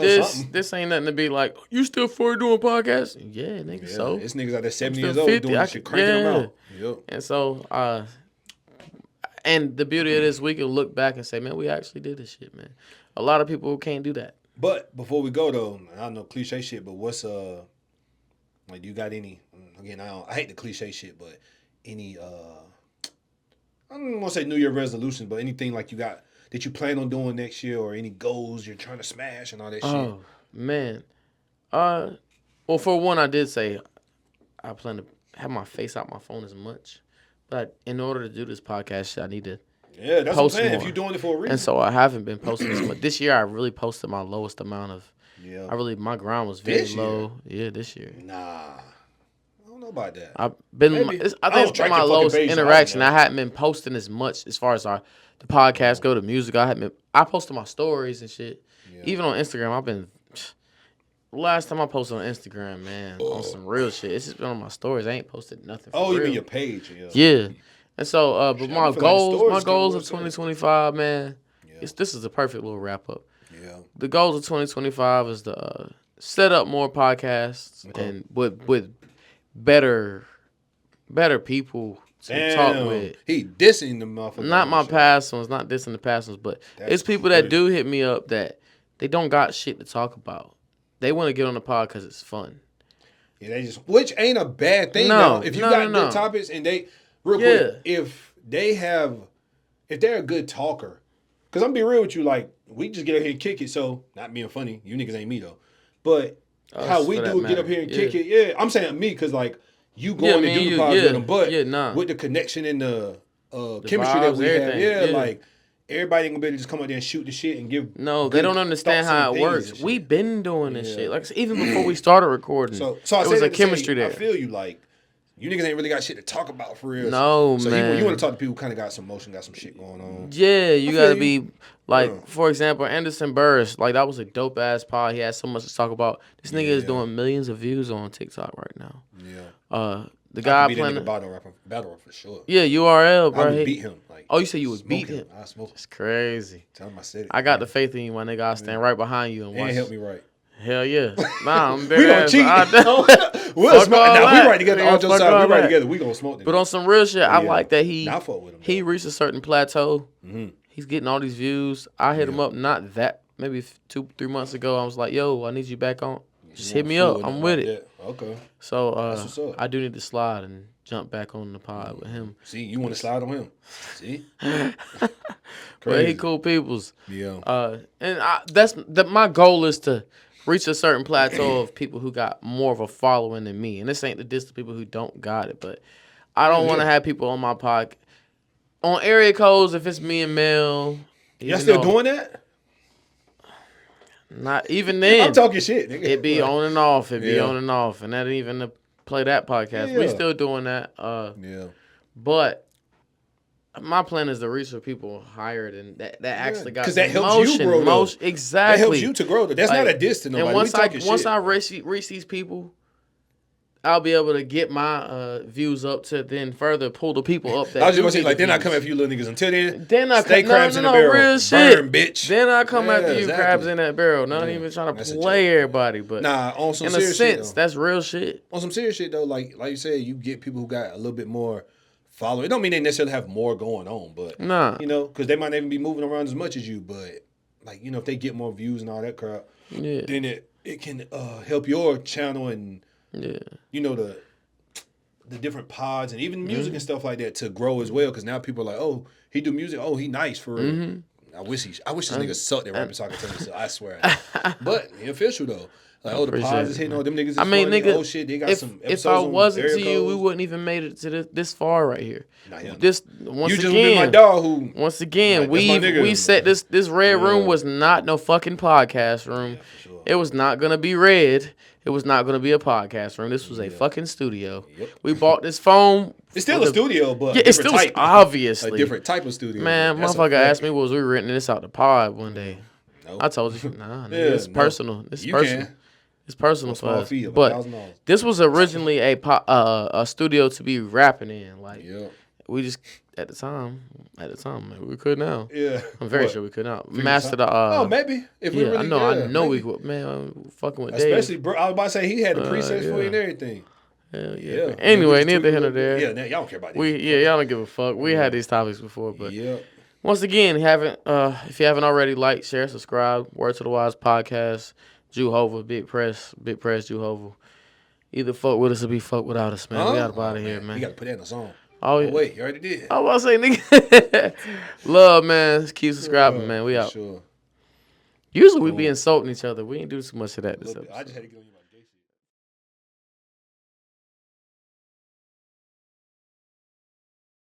this ain't nothing to be like, you still 40 doing podcasts? Yeah, nigga, so. It's niggas out there 70 years old doing this shit, cranking them out. Yep. And so, and the beauty of this, we can look back and say, man, we actually did this shit, man. A lot of people can't do that. But before we go, though, I don't know cliche shit, but what's, like, you got any, again, I hate the cliche shit, but any, I don't want to say New Year resolutions, but anything like you got that you plan on doing next year or any goals you're trying to smash and all that shit? Oh, man. Well, for one, I did say I plan to have my face out my phone as much. But in order to do this podcast shit, I need to Yeah, that's post what I'm saying. more. If you're doing it for a reason. And so I haven't been posting as much. This year, I really posted my lowest amount of. Yeah. My grind was very low. Yeah, this year. Nah. I don't know about that. I think it's been my lowest interaction. I hadn't been posting as much as far as the podcast go, the music. I posted my stories and shit. Yeah. Even on Instagram, last time I posted on Instagram, man, on some real shit. It's just been on my stories. I ain't posted nothing. You mean your page? Yeah. And so, but my goals of 2025, man, this is the perfect little wrap up. Yeah. The goals of 2025 is to set up more podcasts and with better people to talk with. He dissing the motherfucker. Not my past ones, not dissing the past ones, but it's people that do hit me up that they don't got shit to talk about. They want to get on the pod because it's fun. Yeah, they just, which ain't a bad thing. No, Now. If you got no. good topics and they, real quick, if they're a good talker, because I'm gonna be real with you, like, we just get up here and kick it. So, not being funny, you niggas ain't me though. But how we do get up here and kick it, yeah, I'm saying me because like you going to do the pod with them, but with the connection and the chemistry that we have, like everybody ain't gonna be able to just come out there and shoot the shit and give. No, they don't understand how it works. We been doing this shit, like even before we started recording. So it was a chemistry there. I feel you, like. You niggas ain't really got shit to talk about for real. No, so man. You want to talk to people who kind of got some motion, got some shit going on. Yeah, you got to be, like, for example, Anderson Burris. Like, that was a dope-ass pod. He had so much to talk about. This nigga is doing millions of views on TikTok right now. Yeah. The guy playing... battle rapper for sure. Yeah, URL, bro. I would beat him. Like, oh, you said you would beat him? I smoke him. It's crazy. Tell him I said it. I got the faith in you, my nigga. I'll stand right behind you and watch. And help me right. Hell yeah. Nah, I'm we gonna cheat. We'll smoke. Now we right together. All jokes aside, we right together. We gonna smoke. But on some real shit, I like that I fuck with him. He reached a certain plateau. Mm-hmm. He's getting all these views. I hit him up maybe 2-3 months ago. I was like, yo, I need you back on. Just hit me up. I'm with it. Okay. So I do need to slide and jump back on the pod with him. See, you want to slide on him? See. But he cool peoples. Yeah. And my goal is to reach a certain plateau of people who got more of a following than me. And this ain't the diss to people who don't got it, but I don't want to have people on my pod. On area codes, if it's me and Mel. Y'all still doing that? Not even then. I'm talking shit, nigga. It be on and off. And that ain't even to play that podcast. Yeah. We still doing that. But my plan is to reach for people higher than that actually got that helps you grow. Exactly. That helps you to grow. That's not a diss to nobody. And once I reach these people, I'll be able to get my views up to then further pull the people up. That I was just gonna say, like, then I come after you little niggas. Until then I stay crabs in the barrel. Real shit. Burn, bitch. Then I come after you crabs in that barrel. Not even trying to play everybody, but on some in serious a sense, shit, that's real shit. On some serious shit though, like you said, you get people who got a little bit more following. It don't mean they necessarily have more going on, but you know, because they might not even be moving around as much as you. But like, you know, if they get more views and all that crap, then it can help your channel and you know the different pods and even music and stuff like that to grow as well. Because now people are like, oh, he do music. Oh, he nice for real. I wish this nigga sucked at rapping so I could tell you so. I swear. But he official though. Like, the pods is hitting on them niggas. Nigga, oh shit, they got some episodes. If I wasn't to you, we wouldn't even made it to this far right here. This once you just again, been my dog. Who once again we set this red room was not no fucking podcast room. Yeah, sure. It was not gonna be red. It was not gonna be a podcast room. This was a fucking studio. Yep. We bought this phone. It's still a studio, but it's still type. Obviously a different type of studio. Man, motherfucker asked me, was we renting this out the pod one day? Nope. I told you, nah, it's personal. It's personal. It's personal for us. But this was originally a studio to be rapping in. Like we just at the time, maybe we could now. Yeah, I'm very sure we could now. Master the. Maybe if we really. I know we would. Man, I'm fucking with Dave. Especially, bro. I was about to say he had the presets for you and everything. Hell yeah. Anyway, neither here nor there. Yeah, y'all don't care about that. Y'all don't give a fuck. We had these topics before, but once again, if you haven't already, like, share, subscribe. Word to the Wise podcast. Jehovah, Big Press, Jehovah. Either fuck with us or be fuck without us, man. We out of here, man. You got to put that in a song. Oh, yeah. Wait, you already did. I was about to say, nigga. Love, man. Keep subscribing, man. We out. Sure. Usually we be insulting each other. We ain't do too much of that this episode. I just had to get on your